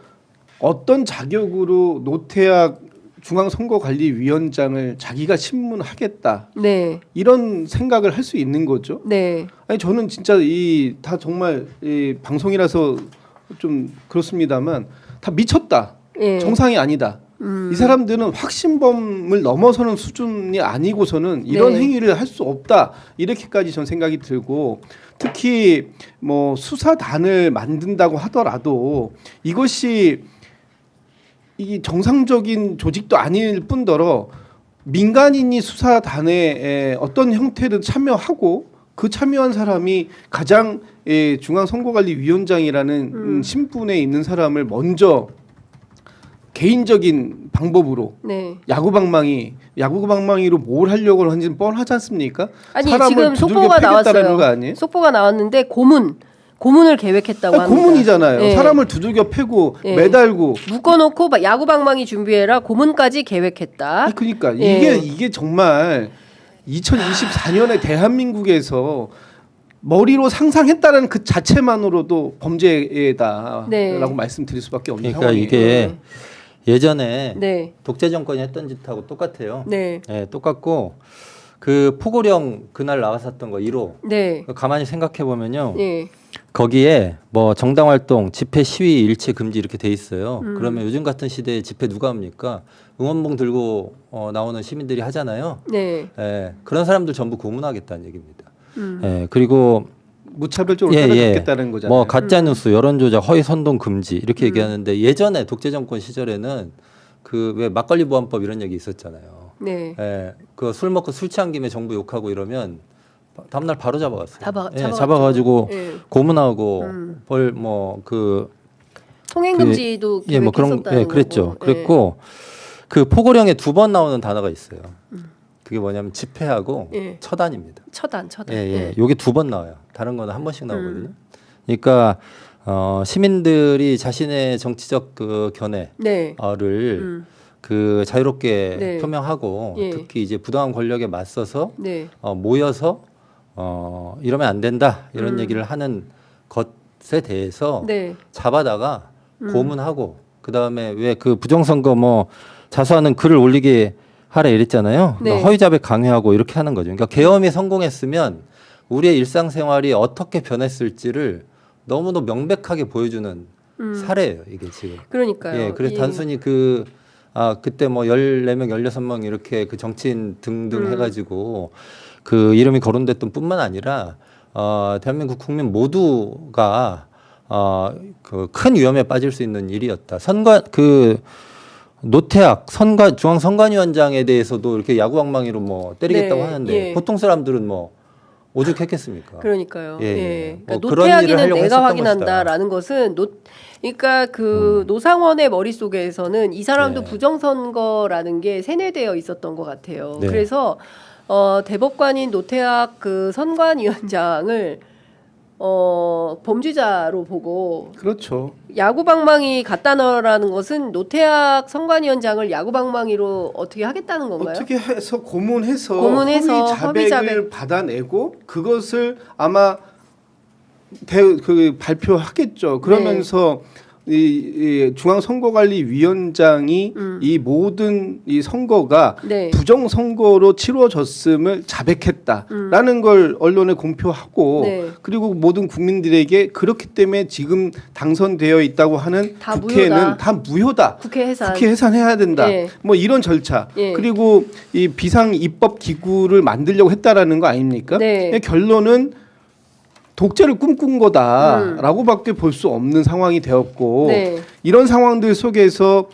어떤 자격으로 노태학 중앙선거관리위원장을 자기가 신문하겠다
네.
이런 생각을 할 수 있는 거죠.
네.
아니 저는 진짜 이 다 정말 이 방송이라서 좀 그렇습니다만 다 미쳤다.
예.
정상이 아니다. 이 사람들은 확신범을 넘어서는 수준이 아니고서는 이런
네.
행위를 할 수 없다. 이렇게까지 전 생각이 들고 특히 뭐 수사단을 만든다고 하더라도 이것이 이 정상적인 조직도 아닐 뿐더러 민간인이 수사단에 어떤 형태든 참여하고 그 참여한 사람이 가장 중앙선거관리위원장이라는 신분에 있는 사람을 먼저 개인적인 방법으로
네.
야구방망이로 뭘 하려고 하는지는 뻔하지 않습니까?
아니
사람을
지금
두들겨
속보가
패겠다라는
나왔어요.
거 아니에요?
속보가 나왔는데 고문을 계획했다고 합니다.
고문이잖아요.
네.
사람을 두들겨 패고
네.
매달고.
묶어놓고 야구방망이 준비해라. 고문까지 계획했다.
그러니까
예.
이게 정말 2024년에 대한민국에서 머리로 상상했다는 그 자체만으로도 범죄다라고
네.
말씀드릴 수밖에 없는
그러니까
상황이에요.
이게 예전에
네.
독재 정권이 했던 짓하고 똑같아요.
네.
네, 똑같고 그 포고령 그날 나왔었던 거 1호
네.
가만히 생각해 보면요.
네.
거기에 뭐 정당 활동, 집회, 시위, 일체 금지 이렇게 돼 있어요. 그러면 요즘 같은 시대에 집회 누가 합니까? 응원봉 들고 나오는 시민들이 하잖아요.
네.
예, 그런 사람들 전부 고문하겠다는 얘기입니다. 예, 그리고
무차별적으로 따라잡겠다는 거잖아요.
뭐 가짜 뉴스, 여론 조작, 허위 선동 금지 이렇게 얘기하는데 예전에 독재 정권 시절에는 그 왜 막걸리 보안법 이런 얘기 있었잖아요.
네.
예, 그 술 먹고 술 취한 김에 정부 욕하고 이러면 다음날 바로 잡아갔어요.
잡아가지고.
잡아가지고 고문하고 벌 뭐 그
통행금지도
예, 뭐 그런
계획했었다는
예, 그랬죠.
거고.
그랬고 그 포고령에 2번 나오는 단어가 있어요. 그게 뭐냐면 집회하고
예.
처단입니다.
처단.
예, 예. 요게 2번 나와요. 다른 거는 한 번씩 나오거든요. 그러니까 시민들이 자신의 정치적 그 견해를
네.
그 자유롭게
네.
표명하고
예.
특히 이제 부당한 권력에 맞서서
네.
모여서 이러면 안 된다 이런 얘기를 하는 것에 대해서
네.
잡아다가 고문하고 그 다음에 왜 그 부정선거 뭐 자수하는 글을 올리게 하라 이랬잖아요.
네.
그러니까 허위자백 강요하고 이렇게 하는 거죠. 그러니까 계엄이 성공했으면 우리의 일상생활이 어떻게 변했을지를 너무도 명백하게 보여주는 사례예요. 이게 지금.
그러니까요.
예, 그래서
예.
단순히 그때 뭐 14명, 16명 이렇게 그 정치인 등등 해가지고 그 이름이 거론됐던 뿐만 아니라 대한민국 국민 모두가 그 큰 위험에 빠질 수 있는 일이었다. 노태학 중앙선관위원장에 대해서도 이렇게 야구방망이로 뭐 때리겠다고
네,
하는데
예.
보통 사람들은 뭐 오죽했겠습니까?
그러니까요.
예,
예.
예.
그러니까
뭐 그런 일을
노태학이는
하려고
내가
했었던
확인한다라는 것은 그러니까 그 노상원의 머릿속에서는 이 사람도
네.
부정선거라는 게 세뇌되어 있었던 것 같아요.
네.
그래서 대법관인 노태학 그 선관위원장을 범죄자로 보고
그렇죠.
야구방망이 갖다 넣으라는 것은 노태학 선관위원장을 야구방망이로 어떻게 하겠다는 건가요?
어떻게 해서 고문해서
허위
자백을
자백.
받아내고 그것을 아마 발표하겠죠. 그러면서 이 중앙선거관리위원장이 이 모든 이 선거가
네.
부정 선거로 치러졌음을 자백했다라는 걸 언론에 공표하고
네.
그리고 모든 국민들에게 그렇기 때문에 지금 당선되어 있다고 하는
다
국회는
무효다.
다 무효다.
국회 해산.
국회 해산해야 된다.
예.
뭐 이런 절차.
예.
그리고 이 비상 입법 기구를 만들려고 했다라는 거 아닙니까?
네.
결론은 독재를 꿈꾼 거다라고밖에 볼 수 없는 상황이 되었고
네.
이런 상황들 속에서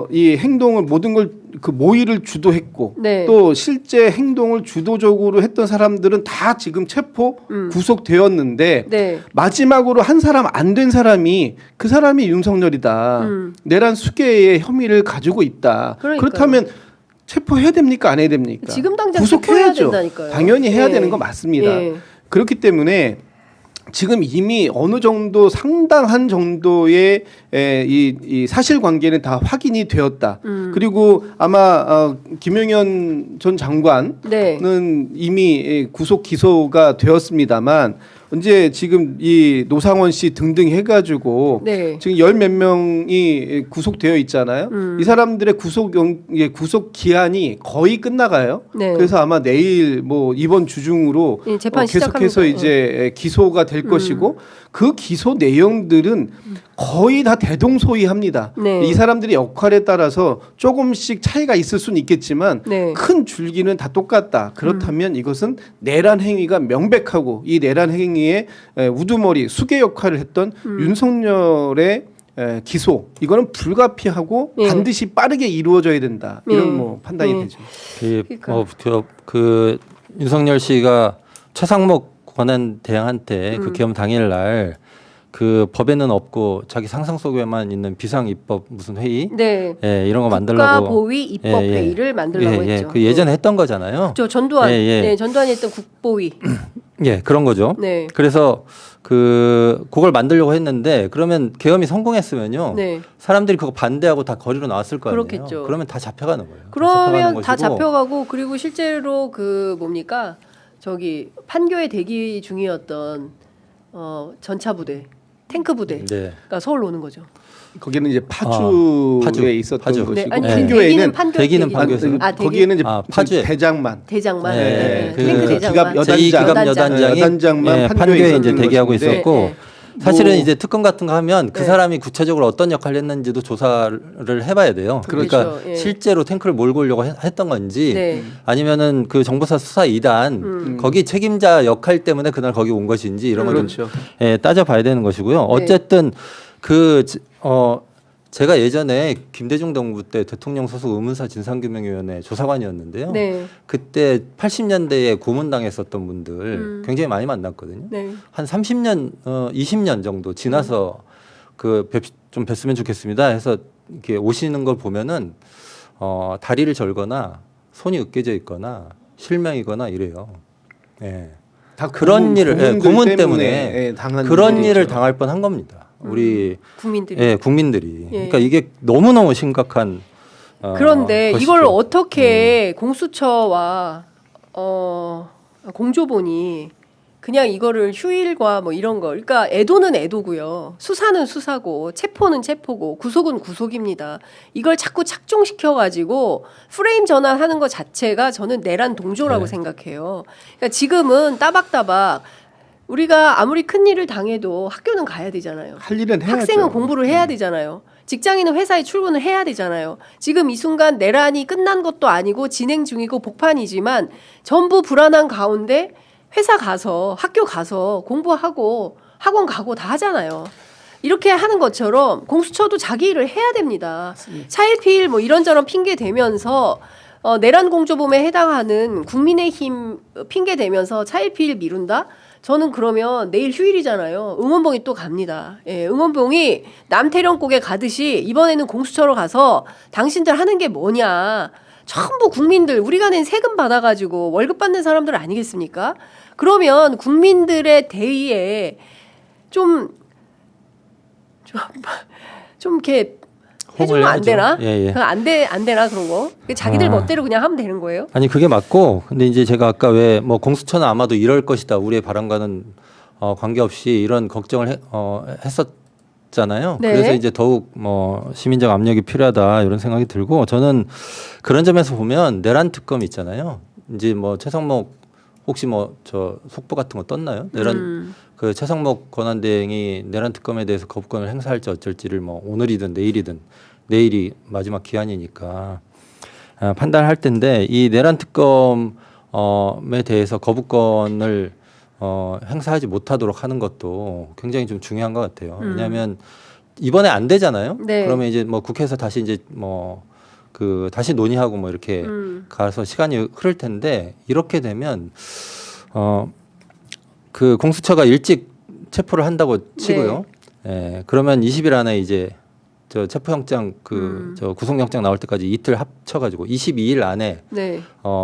이 행동을 모든 걸 그 모의를 주도했고
네.
또 실제 행동을 주도적으로 했던 사람들은 다 지금 체포 구속되었는데
네.
마지막으로 한 사람 안 된 사람이 그 사람이 윤석열이다. 내란 수개의 혐의를 가지고 있다.
그러니까요.
그렇다면 체포해야 됩니까? 안 해야 됩니까?
지금 당장 체포해야
구속해야죠.
된다니까요.
당연히 해야
예.
되는 거 맞습니다.
예.
그렇기 때문에 지금 이미 어느 정도 상당한 정도의 이 사실관계는 다 확인이 되었다. 그리고 아마 김용현 전 장관은
네.
이미 구속 기소가 되었습니다만 이제 지금 이 노상원 씨 등등 해가지고
네.
지금 열 몇 명이 구속되어 있잖아요. 이 사람들의 구속 기한이 거의 끝나가요.
네.
그래서 아마 내일 뭐 이번 주 중으로
예, 재판
계속해서
시작합니다.
이제 기소가 될 것이고 그 기소 내용들은 거의 다 대동소이합니다.
네.
이 사람들의 역할에 따라서 조금씩 차이가 있을 수는 있겠지만
네.
큰 줄기는 다 똑같다. 그렇다면 이것은 내란 행위가 명백하고 이 내란 행위의 우두머리 수괴 역할을 했던 윤석열의 기소 이거는 불가피하고
예.
반드시 빠르게 이루어져야 된다. 이런
예.
뭐 판단이
예.
되죠.
그 윤석열 씨가 최상목 권한대행한테 그 계엄 당일날 그 법에는 없고 자기 상상 속에만 있는 비상 입법 무슨 회의,
네.
예, 이런 거 만들려고
국가보위 입법 회의를 만들려고 했죠.
그 예전에 했던 거잖아요.
저 전두환,
예, 예.
네, 전두환이 했던 국보위.
예, 그런 거죠.
네.
그래서 그걸 만들려고 했는데 그러면 계엄이 성공했으면요.
네.
사람들이 그거 반대하고 다 거리로 나왔을 거 아니에요.
그렇겠죠.
그러면 다 잡혀가는 거예요.
그러면 다
것이고.
잡혀가고 그리고 실제로 그 뭡니까 저기 판교에 대기 중이었던 전차 부대, 탱크 부대가
네.
서울로 오는 거죠.
거기는 이제 파주에
파주,
있었던
파주.
것이고
네, 아니
판교에는
대기는 판교에서.
거기에는 이제
파주에.
대장만
대장만,
네,
네,
그
탱크
기갑
대장만,
제2기갑
여단장이
여단장이 판교에 이제 대기하고
것인데
있었고
네, 네.
사실은
뭐-
이제 특검 같은 거 하면 그
네.
사람이 구체적으로 어떤 역할을 했는지도 조사를 해봐야 돼요. 그러니까
그렇죠. 예.
실제로 탱크를 몰고 오려고 했던 건지
네.
아니면은 그 정보사 수사 2단 거기 책임자 역할 때문에 그날 거기 온 것인지 이런 걸 좀
그렇죠.
따져봐야 되는 것이고요.
네.
어쨌든 제가 예전에 김대중 정부 때 대통령 소속 의문사 진상규명위원회 조사관이었는데요.
네.
그때 80년대에 고문당했었던 분들 굉장히 많이 만났거든요.
네.
한 30년, 20년 정도 지나서 좀 뵀으면 좋겠습니다 해서 이렇게 오시는 걸 보면은 다리를 절거나 손이 으깨져 있거나 실명이거나 이래요. 예.
다
그런 일을 고문 때문에
예, 당한
그런
일이죠.
일을 당할 뻔한 겁니다. 우리
국민들이.
국민들이.
예.
그러니까 이게 너무너무 심각한
그런데
것이죠.
이걸 어떻게 공수처와 공조본이 그냥 이거를 휴일과 뭐 이런 거, 그러니까 애도는 애도고요, 수사는 수사고, 체포는 체포고, 구속은 구속입니다. 이걸 자꾸 착종시켜 가지고 프레임 전환하는 것 자체가 저는 내란 동조라고
네.
생각해요. 그러니까 지금은 따박따박 우리가 아무리 큰 일을 당해도 학교는 가야 되잖아요.
할 일은 해야죠.
학생은 공부를 해야 되잖아요. 직장인은 회사에 출근을 해야 되잖아요. 지금 이 순간 내란이 끝난 것도 아니고 진행 중이고 복판이지만 전부 불안한 가운데 회사 가서 학교 가서 공부하고 학원 가고 다 하잖아요. 이렇게 하는 것처럼 공수처도 자기 일을 해야 됩니다. 차일피일 뭐 이런저런 핑계 대면서 내란 공조범에 해당하는 국민의힘 핑계 대면서 차일피일 미룬다? 저는 그러면 내일 휴일이잖아요. 응원봉이 또 갑니다. 예, 응원봉이 남태령곡에 가듯이 이번에는 공수처로 가서 당신들 하는 게 뭐냐. 전부 국민들, 우리가 낸 세금 받아가지고 월급 받는 사람들 아니겠습니까? 그러면 국민들의 대의에 좀 이렇게 해주면 안
해야죠.
되나?
예, 예.
안 되나 그런 거? 자기들 멋대로 그냥 하면 되는 거예요?
아니 그게 맞고 근데 이제 제가 아까 왜 뭐 공수처는 아마도 이럴 것이다 우리의 바람과는 관계없이 이런 걱정을 잖아요.
네.
그래서 이제 더욱 뭐 시민적 압력이 필요하다 이런 생각이 들고 저는 그런 점에서 보면 내란 특검 있잖아요. 이제 뭐 최성목 혹시 뭐 저 속보 같은 거 떴나요? 내란 그 최성목 권한대행이 내란 특검에 대해서 거부권을 행사할지 어쩔지를 뭐 오늘이든 내일이든 내일이 마지막 기한이니까 판단할 텐데 이 내란 특검에 대해서 거부권을 행사하지 못하도록 하는 것도 굉장히 좀 중요한 것 같아요. 왜냐하면 이번에 안 되잖아요.
네.
그러면 이제 뭐 국회에서 다시 이제 뭐 그 다시 논의하고 뭐 이렇게 가서 시간이 흐를 텐데 이렇게 되면 그 공수처가 일찍 체포를 한다고 치고요. 예, 그러면 20일 안에 이제 저 체포영장 저 구속영장 나올 때까지 이틀 합쳐가지고 22일 안에
네.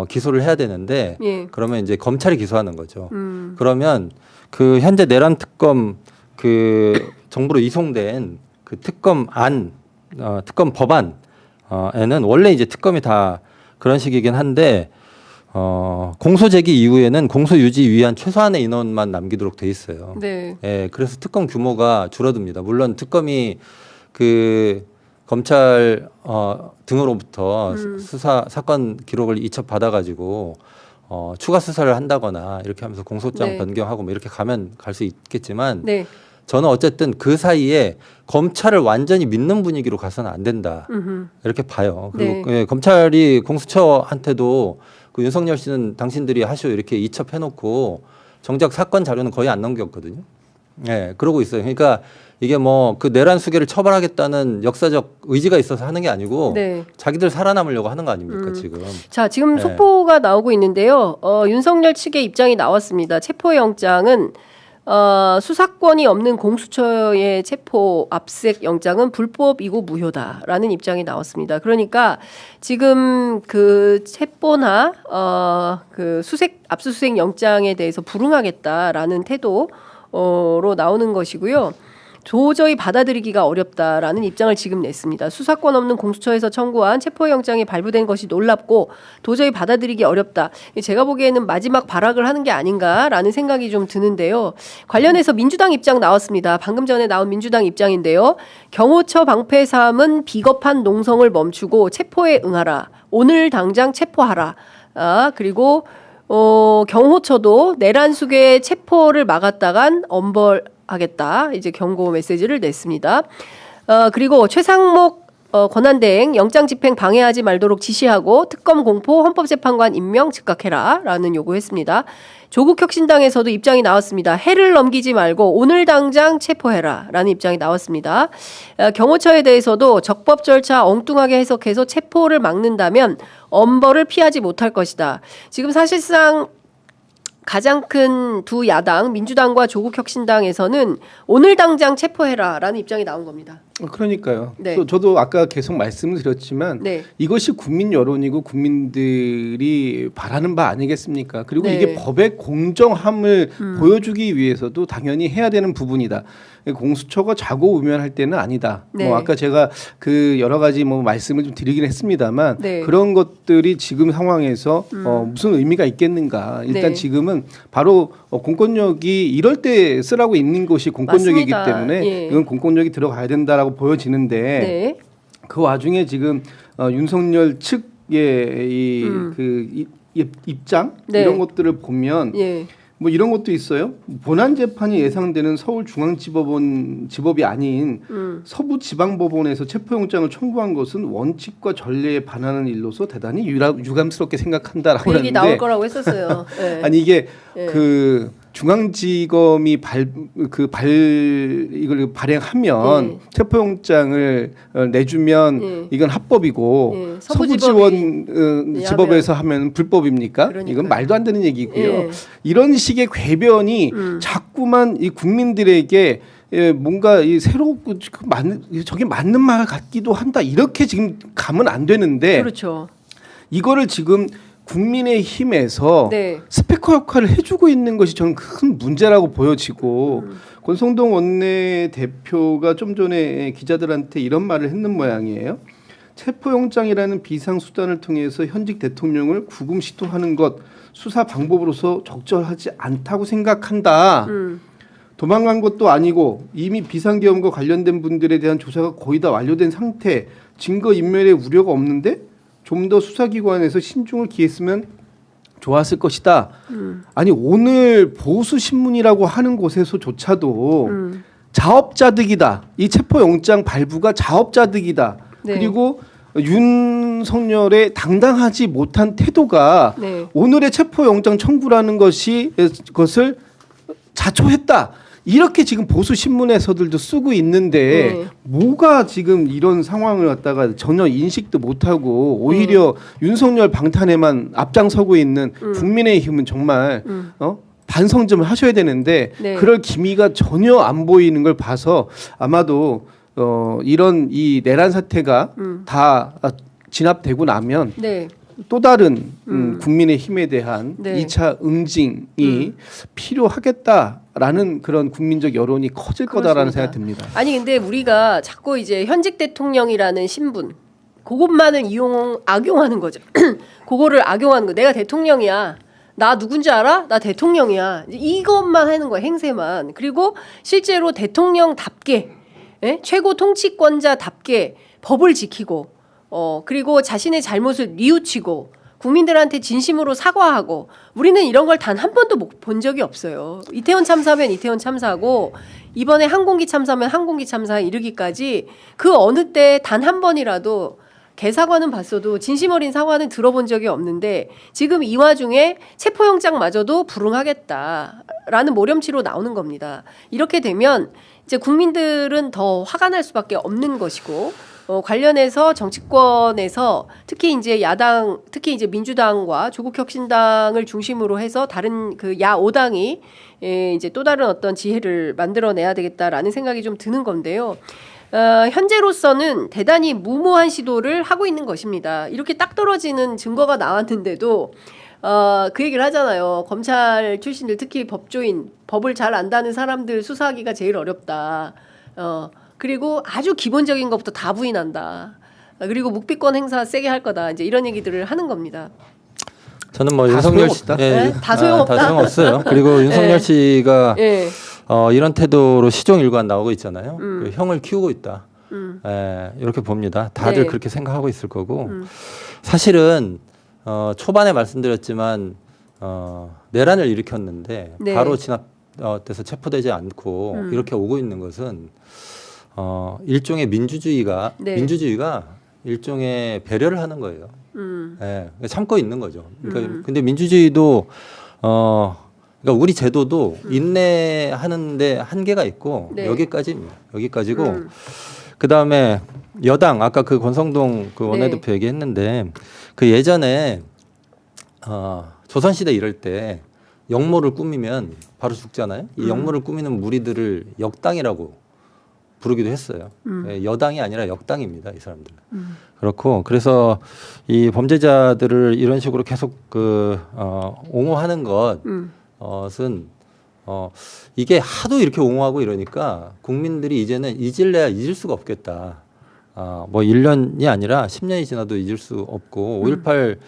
기소를 해야 되는데
예.
그러면 이제 검찰이 기소하는 거죠. 그러면 그 현재 내란 특검 그 정부로 이송된 그 특검 특검 법안에는 원래 이제 특검이 다 그런 식이긴 한데 공소 제기 이후에는 공소 유지 위한 최소한의 인원만 남기도록 돼 있어요.
네.
예, 그래서 특검 규모가 줄어듭니다. 물론 특검이 그 검찰 등으로부터 수사 사건 기록을 이첩 받아가지고 추가 수사를 한다거나 이렇게 하면서 공소장
네.
변경하고 뭐 이렇게 가면 갈 수 있겠지만
네.
저는 어쨌든 그 사이에 검찰을 완전히 믿는 분위기로 가서는 안 된다 이렇게 봐요. 그리고
네.
예, 검찰이 공수처한테도 그 윤석열 씨는 당신들이 하시오 이렇게 이첩해놓고 정작 사건 자료는 거의 안 넘겼거든요. 예, 그러고 있어요. 그러니까 이게 뭐 그 내란 수괴를 처벌하겠다는 역사적 의지가 있어서 하는 게 아니고
네.
자기들 살아남으려고 하는 거 아닙니까 지금.
자, 지금
네.
속보가 나오고 있는데요. 윤석열 측의 입장이 나왔습니다. 체포영장은 수사권이 없는 공수처의 체포 압색 영장은 불법이고 무효다라는 입장이 나왔습니다. 그러니까 지금 그 체포나 그 압수수색 영장에 대해서 불응하겠다라는 태도로 나오는 것이고요. 도저히 받아들이기가 어렵다라는 입장을 지금 냈습니다. 수사권 없는 공수처에서 청구한 체포영장이 발부된 것이 놀랍고 도저히 받아들이기 어렵다. 제가 보기에는 마지막 발악을 하는 게 아닌가라는 생각이 좀 드는데요. 관련해서 민주당 입장 나왔습니다. 방금 전에 나온 민주당 입장인데요. 경호처 방패 사함은 비겁한 농성을 멈추고 체포에 응하라. 오늘 당장 체포하라. 그리고 경호처도 내란 수괴의 체포를 막았다간 엄벌하겠다. 이제 경고 메시지를 냈습니다. 그리고 최상목 권한대행 영장 집행 방해하지 말도록 지시하고 특검 공포 헌법재판관 임명 즉각해라라는 요구했습니다. 조국혁신당에서도 입장이 나왔습니다. 해를 넘기지 말고 오늘 당장 체포해라라는 입장이 나왔습니다. 경호처에 대해서도 적법 절차 엉뚱하게 해석해서 체포를 막는다면 엄벌을 피하지 못할 것이다. 지금 사실상 가장 큰 두 야당 민주당과 조국혁신당에서는 오늘 당장 체포해라라는 입장이 나온 겁니다.
그러니까요.
네.
또 저도 아까 계속 말씀을 드렸지만
네.
이것이 국민 여론이고 국민들이 바라는 바 아니겠습니까? 그리고
네.
이게 법의 공정함을 보여주기 위해서도 당연히 해야 되는 부분이다. 공수처가 자고우면할 때는 아니다.
네.
뭐 아까 제가 그 여러 가지 뭐 말씀을 좀 드리긴 했습니다만
네.
그런 것들이 지금 상황에서 무슨 의미가 있겠는가? 일단
네.
지금은 바로 공권력이 이럴 때 쓰라고 있는 것이 공권력이기
맞습니다.
때문에
예.
이건 공권력이 들어가야 된다라고 보여지는데
네.
그 와중에 지금 윤석열 측의 입장
네.
이런 것들을 보면
예.
뭐 이런 것도 있어요. 본안 재판이 예상되는 서울중앙지법이 아닌 서부지방법원에서 체포영장을 청구한 것은 원칙과 전례에 반하는 일로서 대단히 유감스럽게 생각한다라고
그 얘기
하는데
나올 거라고 했었어요. 네.
아니 이게
네.
그 중앙지검이 이걸 발행하면
네.
체포영장을 내주면
네.
이건 합법이고
네.
서부지법에서 하면 불법입니까?
그러니까요.
이건 말도 안 되는 얘기고요.
네.
이런 식의 궤변이 자꾸만 이 국민들에게 뭔가 이 새롭고 저게 맞는 말 같기도 한다 이렇게 지금 가면 안 되는데
그렇죠.
이거를 지금 국민의힘에서
네.
스피커 역할을 해주고 있는 것이 저는 큰 문제라고 보여지고 권성동 원내대표가 좀 전에 기자들한테 이런 말을 했는 모양이에요. 체포영장이라는 비상수단을 통해서 현직 대통령을 구금 시도하는 것 수사 방법으로서 적절하지 않다고 생각한다. 도망간 것도 아니고 이미 비상계엄과 관련된 분들에 대한 조사가 거의 다 완료된 상태, 증거 인멸의 우려가 없는데 좀 더 수사기관에서 신중을 기했으면 좋았을 것이다. 아니 오늘 보수신문이라고 하는 곳에서조차도 자업자득이다. 이 체포영장 발부가 자업자득이다.
네.
그리고 윤석열의 당당하지 못한 태도가
네.
오늘의 체포영장 청구라는 것을 자초했다. 이렇게 지금 보수 신문에서들도 쓰고 있는데
네.
뭐가 지금 이런 상황을 갖다가 전혀 인식도 못하고 오히려 윤석열 방탄에만 앞장서고 있는 국민의힘은 정말 반성 좀 하셔야 되는데
네.
그럴 기미가 전혀 안 보이는 걸 봐서 아마도 이런 이 내란 사태가 다 진압되고 나면
네.
또 다른 국민의 힘에 대한
네.
2차 응징이 필요하겠다라는 그런 국민적 여론이 커질 거다라는
그렇습니다.
생각이 듭니다.
아니 근데 우리가 자꾸 이제 현직 대통령이라는 신분 그것만을 악용하는 거죠. 그거를 악용하는 거. 내가 대통령이야. 나 누군지 알아? 나 대통령이야. 이것만 하는 거야. 행세만. 그리고 실제로 대통령답게 최고 통치권자답게 법을 지키고 그리고 자신의 잘못을 뉘우치고 국민들한테 진심으로 사과하고 우리는 이런 걸 단 한 번도 본 적이 없어요. 이태원 참사면 이태원 참사고 이번에 항공기 참사면 항공기 참사에 이르기까지 그 어느 때 단 한 번이라도 개사과는 봤어도 진심 어린 사과는 들어본 적이 없는데 지금 이 와중에 체포영장마저도 불응하겠다라는 모렴치로 나오는 겁니다. 이렇게 되면 이제 국민들은 더 화가 날 수밖에 없는 것이고 관련해서 정치권에서 특히 이제 야당, 특히 이제 민주당과 조국혁신당을 중심으로 해서 다른 그 야 5당이 이제 또 다른 어떤 지혜를 만들어내야 되겠다라는 생각이 좀 드는 건데요. 현재로서는 대단히 무모한 시도를 하고 있는 것입니다. 이렇게 딱 떨어지는 증거가 나왔는데도 그 얘기를 하잖아요. 검찰 출신들 특히 법조인, 법을 잘 안다는 사람들 수사하기가 제일 어렵다. 그리고 아주 기본적인 것부터 다 부인한다. 그리고 묵비권 행사 세게 할 거다. 이제 이런 얘기들을 하는 겁니다.
저는 뭐
다
윤석열
소용없다.
네? 다 소용없다.
다 소용없어요. 그리고 윤석열
네.
씨가
예.
이런 태도로 시종일관 나오고 있잖아요. 그 형을 키우고 있다. 이렇게 봅니다. 다들
네.
그렇게 생각하고 있을 거고 사실은 초반에 말씀드렸지만 내란을 일으켰는데
네.
바로 진압돼서 체포되지 않고 이렇게 오고 있는 것은 일종의 민주주의가 일종의 배려를 하는 거예요. 참고 있는 거죠. 그러니까 근데 민주주의도 그러니까 우리 제도도 인내하는데 한계가 있고
네.
여기까지고 그 다음에 여당 아까 그 권성동 그 원내대표 얘기했는데 그 예전에 조선시대 이럴 때 역모를 꾸미면 바로 죽잖아요. 이 역모를 꾸미는 무리들을 역당이라고 부르기도 했어요. 여당이 아니라 역당입니다, 이 사람들. 그렇고 그래서 이 범죄자들을 이런 식으로 계속 옹호하는 것은 이게 하도 이렇게 옹호하고 이러니까 국민들이 이제는 잊을래야 잊을 수가 없겠다. 뭐 1년이 아니라 10년이 지나도 잊을 수 없고 5.18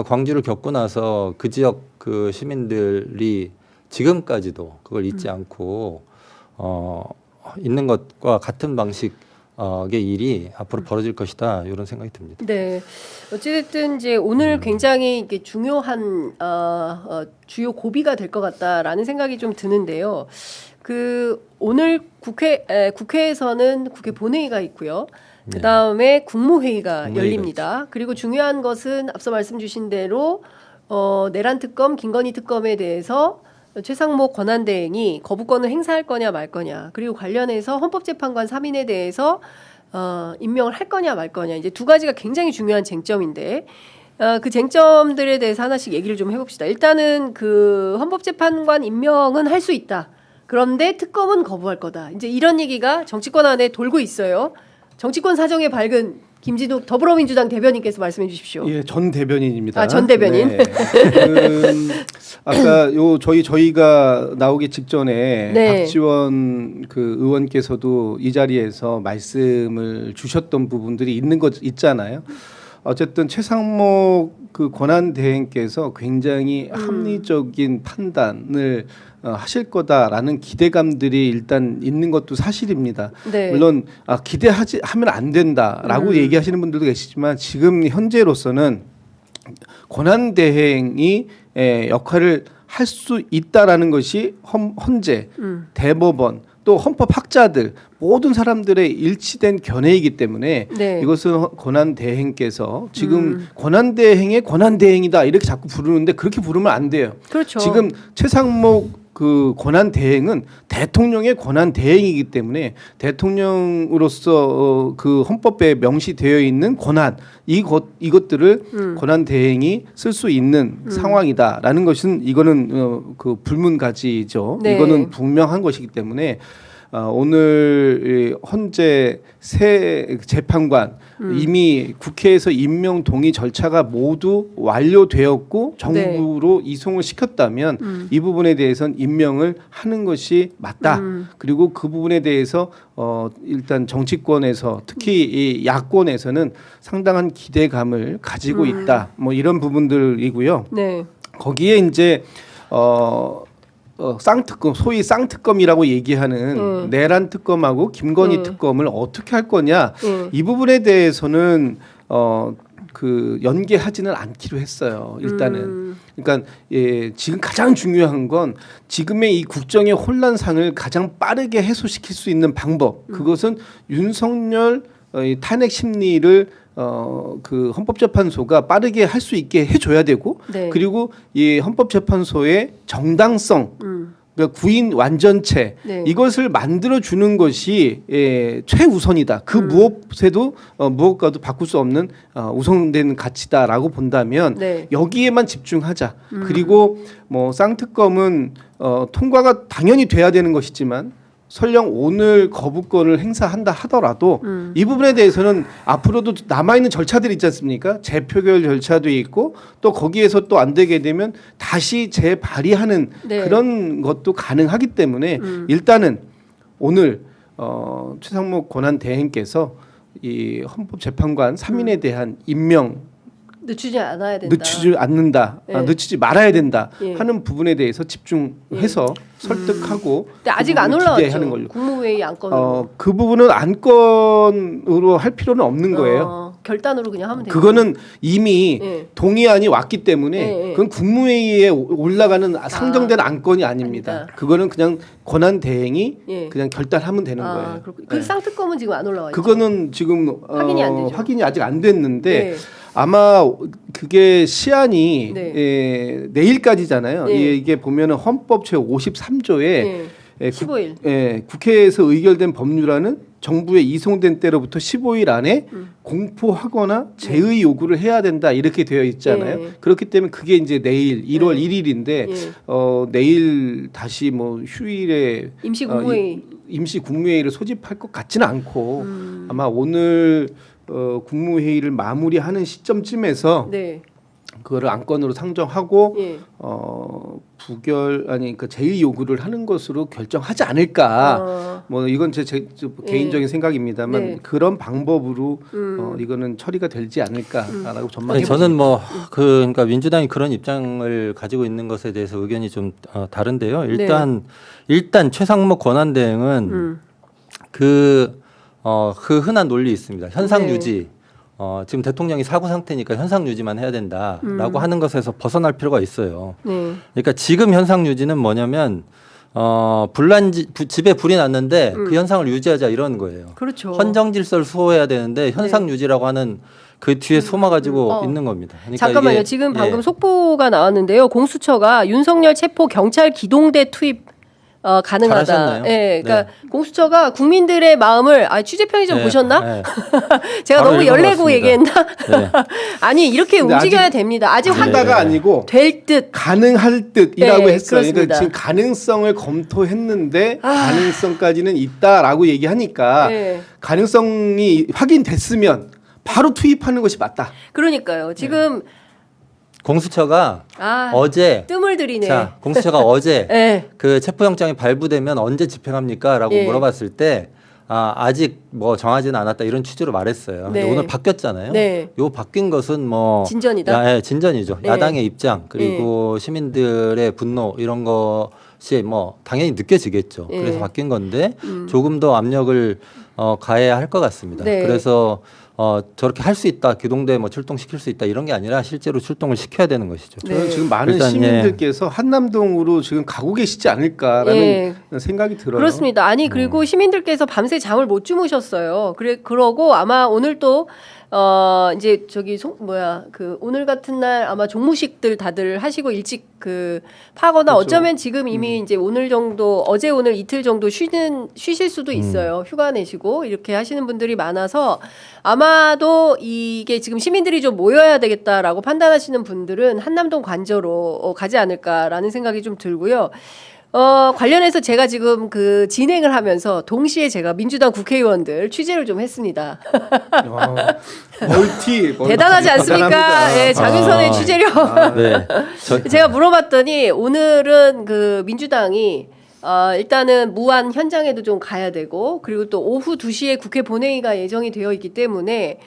광주를 겪고 나서 그 지역 그 시민들이 지금까지도 그걸 잊지 않고 있는 것과 같은 방식의 일이 앞으로 벌어질 것이다 이런 생각이 듭니다.
네, 어찌됐든 이제 오늘 굉장히 이게 중요한 주요 고비가 될 것 같다라는 생각이 좀 드는데요. 그 오늘 국회에서는 국회 본회의가 있고요. 그 다음에 국무회의가 열립니다. 그리고 중요한 것은 앞서 말씀 주신 대로 내란 특검, 김건희 특검에 대해서 최상목 권한대행이 거부권을 행사할 거냐 말 거냐, 그리고 관련해서 헌법재판관 3인에 대해서 임명을 할 거냐 말 거냐, 이제 두 가지가 굉장히 중요한 쟁점인데 그 쟁점들에 대해서 하나씩 얘기를 좀 해봅시다. 일단은 그 헌법재판관 임명은 할 수 있다. 그런데 특검은 거부할 거다. 이제 이런 얘기가 정치권 안에 돌고 있어요. 정치권 사정에 밝은 김진욱 더불어민주당 대변인께서 말씀해 주십시오.
예, 전 대변인입니다.
전 대변인.
네. 아까 저희가 나오기 직전에
네.
박지원 그 의원께서도 이 자리에서 말씀을 주셨던 부분들이 있는 것 있잖아요. 어쨌든 최상목 그 권한대행께서 굉장히 합리적인 판단을 하실 거다라는 기대감들이 일단 있는 것도 사실입니다.
네.
물론 하면 안 된다라고 얘기하시는 분들도 계시지만 지금 현재로서는 권한대행이 역할을 할 수 있다라는 것이 헌재, 대법원 또 헌법학자들 모든 사람들의 일치된 견해이기 때문에
네.
이것은 권한대행께서 지금 권한대행의 권한대행이다 이렇게 자꾸 부르는데 그렇게 부르면 안 돼요.
그렇죠.
지금 최상목 그 권한대행은 대통령의 권한대행이기 때문에 대통령으로서 그 헌법에 명시되어 있는 권한 이것들을 권한대행이 쓸 수 있는 상황이다라는 것은 이거는 그 불문가지죠.
네.
이거는 분명한 것이기 때문에 오늘 헌재 새 재판관 이미 국회에서 임명 동의 절차가 모두 완료되었고 정부로 이송을 시켰다면 이 부분에 대해서는 임명을 하는 것이 맞다. 그리고 그 부분에 대해서 일단 정치권에서 특히 이 야권에서는 상당한 기대감을 가지고 있다. 뭐 이런 부분들이고요.
네.
거기에 이제 쌍특검, 소위 쌍특검이라고 얘기하는 내란 특검하고 김건희 특검을 어떻게 할 거냐 이 부분에 대해서는 그 연계하지는 않기로 했어요. 일단은 그러니까 지금 가장 중요한 건 지금의 이 국정의 혼란상을 가장 빠르게 해소시킬 수 있는 방법 그것은 윤석열 탄핵 심리를 그 헌법재판소가 빠르게 할 수 있게 해줘야 되고
네.
그리고 이 헌법재판소의 정당성 그러니까 구인 완전체
네.
이것을 만들어 주는 것이 최우선이다. 그 무엇과도 바꿀 수 없는 우선된 가치다라고 본다면
네.
여기에만 집중하자. 그리고 뭐 쌍특검은 통과가 당연히 돼야 되는 것이지만 설령 오늘 거부권을 행사한다 하더라도 이 부분에 대해서는 앞으로도 남아있는 절차들이 있지 않습니까? 재표결 절차도 있고 또 거기에서 또 안 되게 되면 다시 재발의하는
네.
그런 것도 가능하기 때문에 일단은 오늘 최상목 권한대행께서 이 헌법재판관 3인에 대한 임명
늦추지 않아야 된다.
늦추지 않는다,
네.
늦추지 말아야 된다
예.
하는 부분에 대해서 집중해서 설득하고
근데 아직
그
안
부분을 기대하는
올라왔죠.
걸로.
국무회의 안건으로.
그 부분은 안건으로 할 필요는 없는 거예요.
결단으로 그냥 하면 돼요.
그거는 이미
예.
동의안이 왔기 때문에
예, 예.
그건 국무회의에 올라가는 상정된 안건이 아닙니다.
아니다.
그거는 그냥 권한대행이
예.
그냥 결단하면 되는 거예요.
그렇군요. 그
네.
쌍특검은 지금 안 올라와 있죠.
그거는 지금
확인이 안 되죠.
확인이 아직 안 됐는데
네.
아마 그게 시한이
네.
내일까지잖아요.
네.
이게 보면은 헌법 제 53조에
15일.
국회에서 의결된 법률안은 정부에 이송된 때로부터 15일 안에 공포하거나 제의 요구를 해야 된다 이렇게 되어 있잖아요.
네.
그렇기 때문에 그게 이제 내일 1월 1일인데 내일 다시 뭐 휴일에
임시 국무회의.
임시 국무회의를 소집할 것 같지는 않고 아마 오늘 국무회의를 마무리하는 시점쯤에서
네.
그거를 안건으로 상정하고
예.
그 제의 요구를 하는 것으로 결정하지 않을까. 뭐 이건 제 개인적인 생각입니다만
네.
그런 방법으로 이거는 처리가 되지 않을까라고 전망해
아니, 저는 뭐 그러니까 민주당이 그런 입장을 가지고 있는 것에 대해서 의견이 좀 다른데요. 일단 최상목 권한대행은 그 흔한 논리 있습니다. 현상
네.
유지. 지금 대통령이 사고 상태니까 현상 유지만 해야 된다라고 하는 것에서 벗어날 필요가 있어요.
네.
그러니까 지금 현상 유지는 뭐냐면 집에 불이 났는데 그 현상을 유지하자 이런 거예요.
그렇죠.
헌정 질서를 수호해야 되는데 현상 유지라고 하는 그 뒤에 소마 가지고 있는 겁니다. 그러니까
잠깐만요.
이게,
지금 방금 속보가 나왔는데요. 공수처가 윤석열 체포 경찰 기동대 투입 가능하다.
잘하셨나요?
예, 그러니까 공수처가 국민들의 마음을 취재 편의점
네,
보셨나?
네.
제가
바로
너무 열내고
읽어봤습니다.
얘기했나?
네.
아니 이렇게
근데
움직여야
아직
됩니다. 아직
한다가 아니고
될 듯.
가능할 듯이라고
네,
했어요.
그렇습니다.
그러니까 지금 가능성을 검토했는데 가능성까지는 있다라고 얘기하니까
네.
가능성이 확인됐으면 바로 투입하는 것이 맞다.
그러니까요. 지금
공수처가 어제
뜸을 들이네.
자, 공수처가 어제
네.
그 체포영장이 발부되면 언제 집행합니까? 라고
예.
물어봤을 때 아직 뭐 정하지는 않았다 이런 취지로 말했어요. 근데
네.
오늘 바뀌었잖아요.
네.
요 바뀐 것은 뭐
진전이다.
진전이죠.
네.
야당의 입장 그리고 시민들의 분노 이런 것이 뭐 당연히 느껴지겠죠.
네.
그래서 바뀐 건데 조금 더 압력을 가해야 할 것 같습니다.
네.
그래서 저렇게 할 수 있다, 기동대 뭐 출동시킬 수 있다 이런 게 아니라 실제로 출동을 시켜야 되는 것이죠.
저는
네.
지금 많은
일단,
시민들께서 한남동으로 지금 가고 계시지 않을까라는 생각이 들어요.
그렇습니다. 아니 그리고 시민들께서 밤새 잠을 못 주무셨어요. 그러고 아마 오늘 또 이제 저기 오늘 같은 날 아마 종무식들 다들 하시고 일찍 파거나
그렇죠.
어쩌면 지금 이미 이제 오늘 정도 어제 오늘 이틀 정도 쉬실 수도 있어요. 휴가 내시고 이렇게 하시는 분들이 많아서 아마도 이게 지금 시민들이 좀 모여야 되겠다라고 판단하시는 분들은 한남동 관저로 가지 않을까라는 생각이 좀 들고요. 관련해서 제가 지금 진행을 하면서 동시에 제가 민주당 국회의원들 취재를 좀 했습니다.
멀티
대단하지 않습니까?
대단합니다.
예, 장윤선의 취재력.
네.
제가 물어봤더니 오늘은 민주당이 일단은 무안 현장에도 좀 가야 되고 그리고 또 오후 2시에 국회 본회의가 예정이 되어 있기 때문에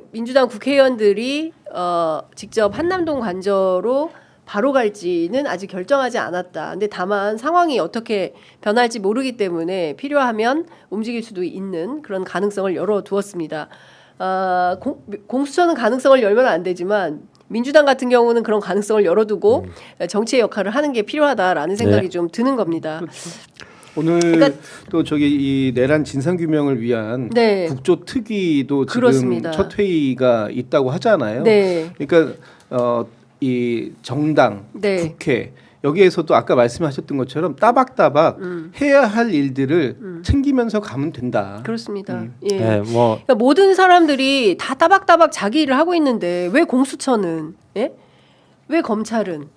민주당 국회의원들이 직접 한남동 관저로 바로 갈지는 아직 결정하지 않았다. 근데 다만 상황이 어떻게 변할지 모르기 때문에 필요하면 움직일 수도 있는 그런 가능성을 열어두었습니다. 공수처는 가능성을 열면 안 되지만 민주당 같은 경우는 그런 가능성을 열어두고 정치의 역할을 하는 게 필요하다라는 생각이
네.
좀 드는 겁니다.
그렇죠. 오늘
그러니까-
또 이 내란 진상 규명을 위한
네.
국조특위도 지금
그렇습니다.
첫 회의가 있다고 하잖아요.
네.
그러니까 이 정당,
네.
국회 여기에서도 아까 말씀하셨던 것처럼 따박따박 해야 할 일들을 챙기면서 가면 된다.
그렇습니다. 예.
네, 뭐
그러니까 모든 사람들이 다 따박따박 자기 일을 하고 있는데 왜 공수처는 왜 검찰은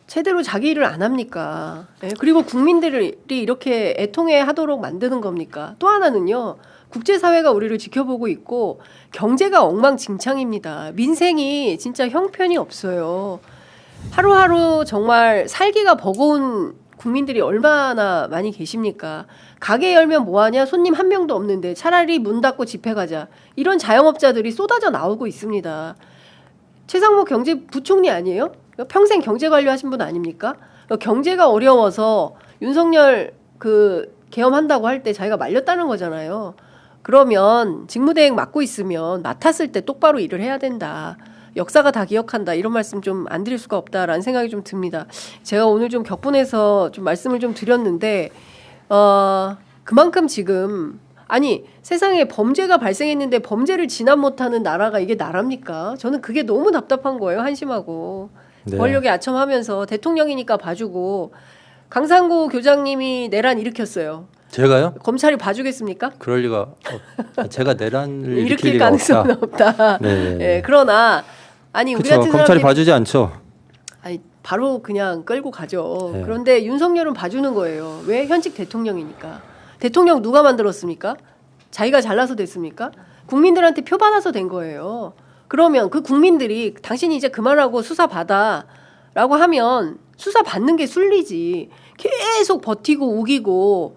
제대로 자기 일을 안 합니까? 그리고 국민들이 이렇게 애통해하도록 만드는 겁니까? 또 하나는요. 국제사회가 우리를 지켜보고 있고 경제가 엉망진창입니다. 민생이 진짜 형편이 없어요. 하루하루 정말 살기가 버거운 국민들이 얼마나 많이 계십니까? 가게 열면 뭐하냐? 손님 한 명도 없는데 차라리 문 닫고 집회 가자. 이런 자영업자들이 쏟아져 나오고 있습니다. 최상목 경제부총리 아니에요? 평생 경제 관료하신 분 아닙니까? 경제가 어려워서 윤석열 계엄한다고 할 때 자기가 말렸다는 거잖아요. 그러면 직무대행 맡고 있으면 맡았을 때 똑바로 일을 해야 된다. 역사가 다 기억한다. 이런 말씀 좀 안 드릴 수가 없다라는 생각이 좀 듭니다. 제가 오늘 좀 격분해서 좀 말씀을 좀 드렸는데 그만큼 지금 세상에 범죄가 발생했는데 범죄를 진압 못하는 나라가 이게 나라입니까? 저는 그게 너무 답답한 거예요. 한심하고.
네.
권력이 아첨하면서 대통령이니까 봐주고 강상구 교장님이 내란 일으켰어요.
제가요?
검찰이 봐주겠습니까?
그럴 리가 제가 내란을 일으킬
일으킬
리가
가능성은
없다.
없다.
네.
예, 그러나 우리
그렇죠.
같은
검찰이
사람들이
봐주지 않죠.
바로 그냥 끌고 가죠.
네.
그런데 윤석열은 봐주는 거예요. 왜? 현직 대통령이니까. 대통령 누가 만들었습니까? 자기가 잘나서 됐습니까? 국민들한테 표 받아서 된 거예요. 그러면 그 국민들이 당신이 이제 그만하고 수사 받아라고 하면 수사 받는 게 순리지. 계속 버티고 우기고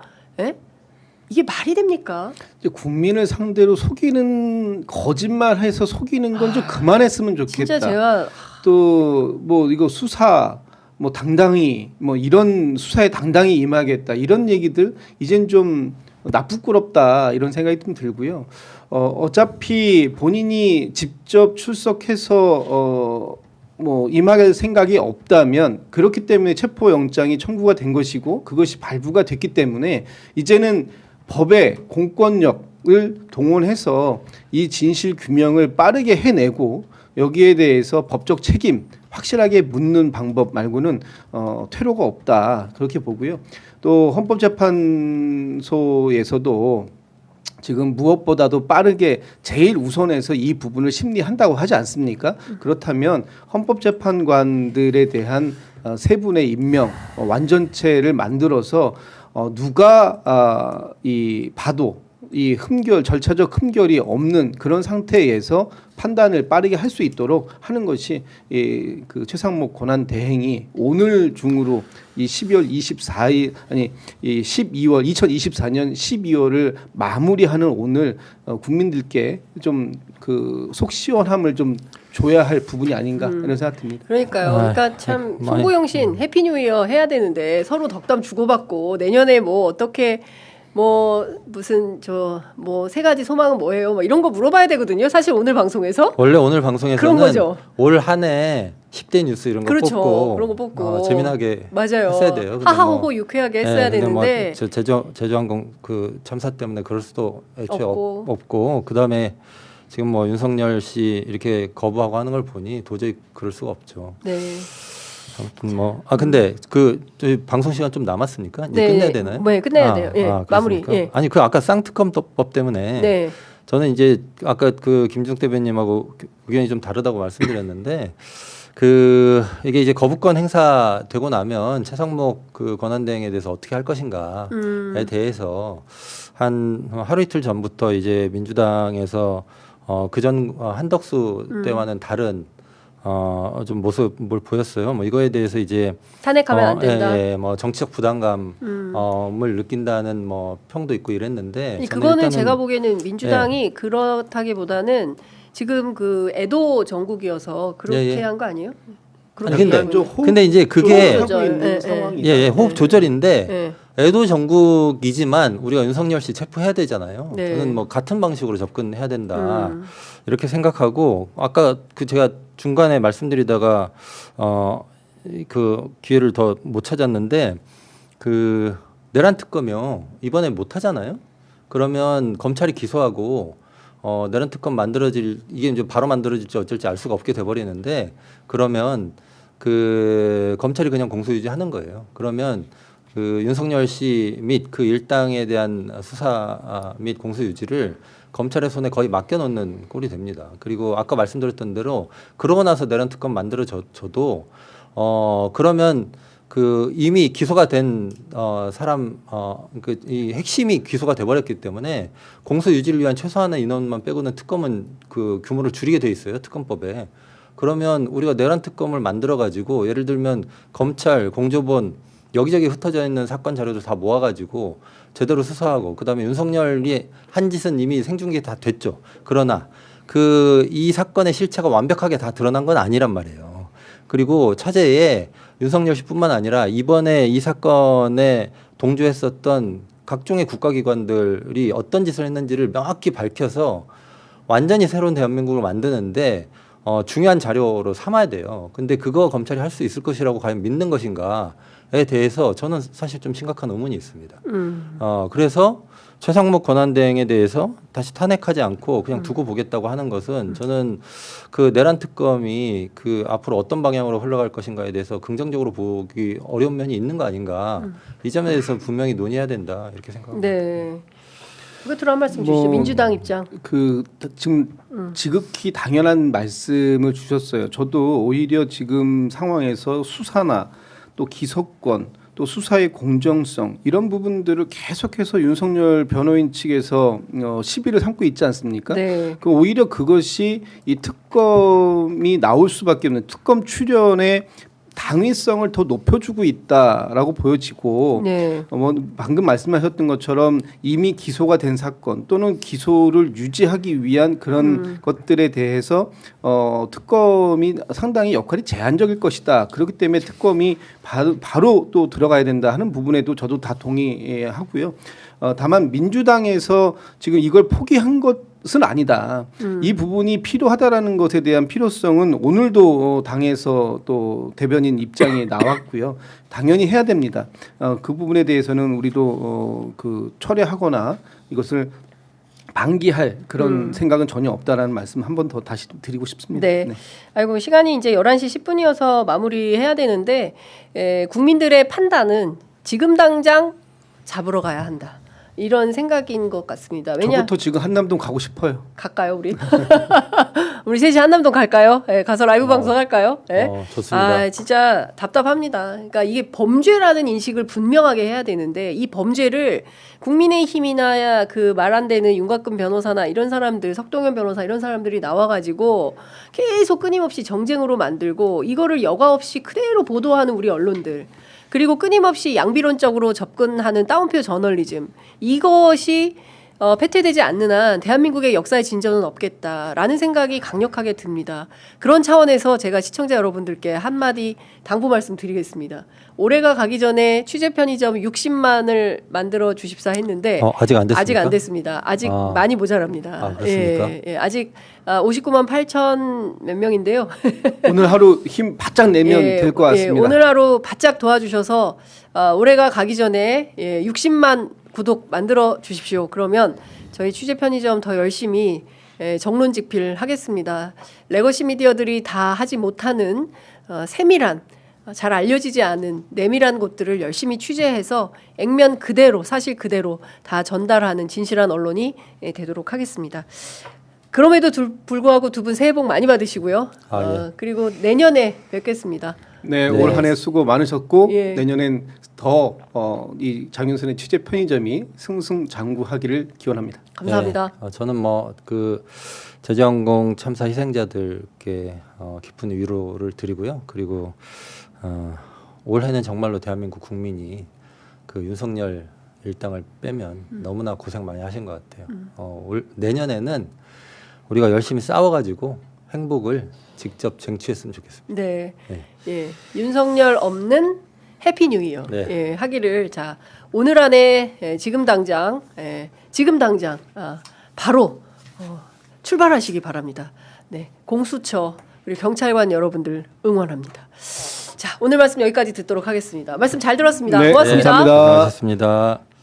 이게 말이 됩니까?
이제 국민을 상대로 속이는 거짓말해서 속이는 건 좀 그만했으면 좋겠다.
진짜 제가
또 뭐 이거 수사 뭐 당당히 뭐 이런 수사에 당당히 임하겠다 이런 얘기들 이젠 좀 나쁘끄럽다 이런 생각이 좀 들고요. 어차피 본인이 직접 출석해서 뭐 임할 생각이 없다면 그렇기 때문에 체포영장이 청구가 된 것이고 그것이 발부가 됐기 때문에 이제는 법의 공권력을 동원해서 이 진실 규명을 빠르게 해내고 여기에 대해서 법적 책임 확실하게 묻는 방법 말고는 퇴로가 없다 그렇게 보고요. 또 헌법재판소에서도 지금 무엇보다도 빠르게 제일 우선해서 이 부분을 심리한다고 하지 않습니까? 그렇다면 헌법재판관들에 대한 세 분의 임명 완전체를 만들어서 누가 봐도 이 절차적 흠결이 없는 그런 상태에서 판단을 빠르게 할 수 있도록 하는 것이 그 최상목 권한 대행이 오늘 중으로 이 12월 24일 이 12월 2024년 12월을 마무리하는 오늘 국민들께 좀 그 속 시원함을 좀 줘야 할 부분이 아닌가 이런 생각 듭니다.
그러니까요. 그러니까 참 송구영신 해피 뉴 이어 해야 되는데 서로 덕담 주고받고 내년에 뭐 어떻게 무슨 뭐 세 가지 소망은 뭐예요? 뭐 이런 거 물어봐야 되거든요. 사실 오늘 방송에서
원래 오늘 방송에서는
그런 거죠.
올 한 해 10대 뉴스 이런 거
그렇죠.
뽑고
그런 거 뽑고
재미나게
맞아요.
했어야 돼요.
하하호호 유쾌하게 했어야 되는데
제주항공 그 참사 때문에 그럴 수도 애초에
없고.
없고 그다음에 지금 뭐 윤석열 씨 이렇게 거부하고 하는 걸 보니 도저히 그럴 수가 없죠.
네.
아무튼 근데 저희 방송 시간 좀 남았습니까? 이제
네.
끝내야 되나요?
네, 끝내야 돼요. 예. 마무리.
그렇습니까?
예.
아니 아까 쌍특검법 때문에
네.
저는 이제 아까 김중 대변님하고 의견이 좀 다르다고 말씀드렸는데 이게 이제 거부권 행사되고 나면 최상목 그 권한대행에 대해서 어떻게 할 것인가에 대해서 한 하루 이틀 전부터 이제 민주당에서 그전 한덕수 때와는 다른 좀 모습을 보였어요. 뭐 이거에 대해서 이제
탄핵하면 안 된다.
뭐 정치적 부담감을 느낀다는 뭐 평도 있고 이랬는데
그거는 제가 보기에는 민주당이 그렇다기보다는 지금 그 애도 정국이어서 그렇게 한 거 아니에요?
근데 이제 그게 호흡 조절인데
예.
애도 정국이지만 우리가 윤석열 씨 체포해야 되잖아요.
네.
저는 뭐 같은 방식으로 접근해야 된다 이렇게 생각하고 아까 제가 중간에 말씀드리다가 그 기회를 더 못 찾았는데 그 내란 특검이요 이번에 못 하잖아요. 그러면 검찰이 기소하고 내란 특검 이게 이제 바로 만들어질지 어쩔지 알 수가 없게 돼버리는데 그러면 그 검찰이 그냥 공소유지하는 거예요. 그러면 그 윤석열 씨 및 그 일당에 대한 수사 및 공소유지를 검찰의 손에 거의 맡겨놓는 꼴이 됩니다. 그리고 아까 말씀드렸던 대로 그러고 나서 내란 특검 만들어져도 그러면 그 이미 기소가 된 사람 이 핵심이 기소가 돼버렸기 때문에 공소 유지를 위한 최소한의 인원만 빼고는 특검은 그 규모를 줄이게 돼 있어요. 특검법에. 그러면 우리가 내란 특검을 만들어 가지고 예를 들면 검찰, 공조본 여기저기 흩어져 있는 사건 자료들 다 모아가지고 제대로 수사하고 그다음에 윤석열이 한 짓은 이미 생중계 다 됐죠. 그러나 이 사건의 실체가 완벽하게 다 드러난 건 아니란 말이에요. 그리고 차제에 윤석열 씨뿐만 아니라 이번에 이 사건에 동조했었던 각종의 국가기관들이 어떤 짓을 했는지를 명확히 밝혀서 완전히 새로운 대한민국을 만드는데 중요한 자료로 삼아야 돼요. 근데 그거 검찰이 할 수 있을 것이라고 과연 믿는 것인가에 대해서 저는 사실 좀 심각한 의문이 있습니다. 그래서 최상목 권한대행에 대해서 다시 탄핵하지 않고 그냥 두고 보겠다고 하는 것은 저는 그 내란 특검이 그 앞으로 어떤 방향으로 흘러갈 것인가에 대해서 긍정적으로 보기 어려운 면이 있는 거 아닌가. 이 점에 대해서 분명히 논의해야 된다 이렇게 생각합니다.
네. 끝으로 한 말씀 주시죠. 민주당 입장.
지금 지극히 당연한 말씀을 주셨어요. 저도 오히려 지금 상황에서 수사나 또 기소권 또 수사의 공정성 이런 부분들을 계속해서 윤석열 변호인 측에서 시비를 삼고 있지 않습니까?
네.
오히려 그것이 이 특검이 나올 수밖에 없는 특검 출연의 당위성을 더 높여주고 있다라고 보여지고
네.
방금 말씀하셨던 것처럼 이미 기소가 된 사건 또는 기소를 유지하기 위한 그런 것들에 대해서 특검이 상당히 역할이 제한적일 것이다. 그렇기 때문에 특검이 바로 또 들어가야 된다 하는 부분에도 저도 다 동의하고요. 다만 민주당에서 지금 이걸 포기한 것은 아니다. 이 부분이 필요하다라는 것에 대한 필요성은 오늘도 당에서 또 대변인 입장이 나왔고요. 당연히 해야 됩니다. 그 부분에 대해서는 우리도 철회하거나 이것을 방기할 그런 생각은 전혀 없다라는 말씀 한 번 더 다시 드리고 싶습니다.
네.
네.
아이고 시간이 이제 11시 10분이어서 마무리해야 되는데 국민들의 판단은 지금 당장 잡으러 가야 한다. 이런 생각인 것 같습니다. 왜냐?
저부터 지금 한남동 가고 싶어요.
갈까요, 우리? 우리 셋이 한남동 갈까요? 네, 가서 라이브 방송 할까요? 네?
좋습니다.
아, 진짜 답답합니다. 그러니까 이게 범죄라는 인식을 분명하게 해야 되는데 이 범죄를 국민의힘이나 그 말 안 되는 윤곽근 변호사나 이런 사람들, 석동현 변호사 이런 사람들이 나와가지고 계속 끊임없이 정쟁으로 만들고 이거를 여과 없이 그대로 보도하는 우리 언론들. 그리고 끊임없이 양비론적으로 접근하는 따옴표 저널리즘 이것이 패퇴되지 않는 한 대한민국의 역사의 진전은 없겠다라는 생각이 강력하게 듭니다. 그런 차원에서 제가 시청자 여러분들께 한마디 당부 말씀드리겠습니다. 올해가 가기 전에 취재 편의점 60만을 만들어 주십사 했는데
아직 안 됐습니까?
아직 안 됐습니다. 아직 많이 모자랍니다.
그렇습니까?
예, 아직 59만 8천 몇 명인데요.
오늘 하루 힘 바짝 내면 될 것 같습니다.
오늘 하루 바짝 도와주셔서 올해가 가기 전에 60만 구독 만들어 주십시오. 그러면 저희 취재 편의점 더 열심히 정론직필하겠습니다. 레거시 미디어들이 다 하지 못하는 세밀한 잘 알려지지 않은 내밀한 곳들을 열심히 취재해서 액면 그대로 사실 그대로 다 전달하는 진실한 언론이 되도록 하겠습니다. 그럼에도 불구하고 두 분 새해 복 많이 받으시고요.
예.
그리고 내년에 뵙겠습니다.
네, 올 한 해 수고 많으셨고
예.
내년엔 더 이 장윤선의 취재 편의점이 승승장구하기를 기원합니다.
감사합니다.
네, 저는 그 제주항공 참사 희생자들께 깊은 위로를 드리고요. 그리고 올해는 정말로 대한민국 국민이 그 윤석열 일당을 빼면 너무나 고생 많이 하신 것 같아요. 내년에는 우리가 열심히 싸워가지고 행복을 직접 쟁취했으면 좋겠습니다.
네. 예. 윤석열 없는 해피 뉴 이어
네.
예, 하기를 자 오늘 안에 지금 당장 바로 출발하시기 바랍니다. 네. 공수처 그리고 경찰관 여러분들 응원합니다. 자 오늘 말씀 여기까지 듣도록 하겠습니다. 말씀 잘 들었습니다.
네,
고맙습니다.
감사합니다.
고생하셨습니다.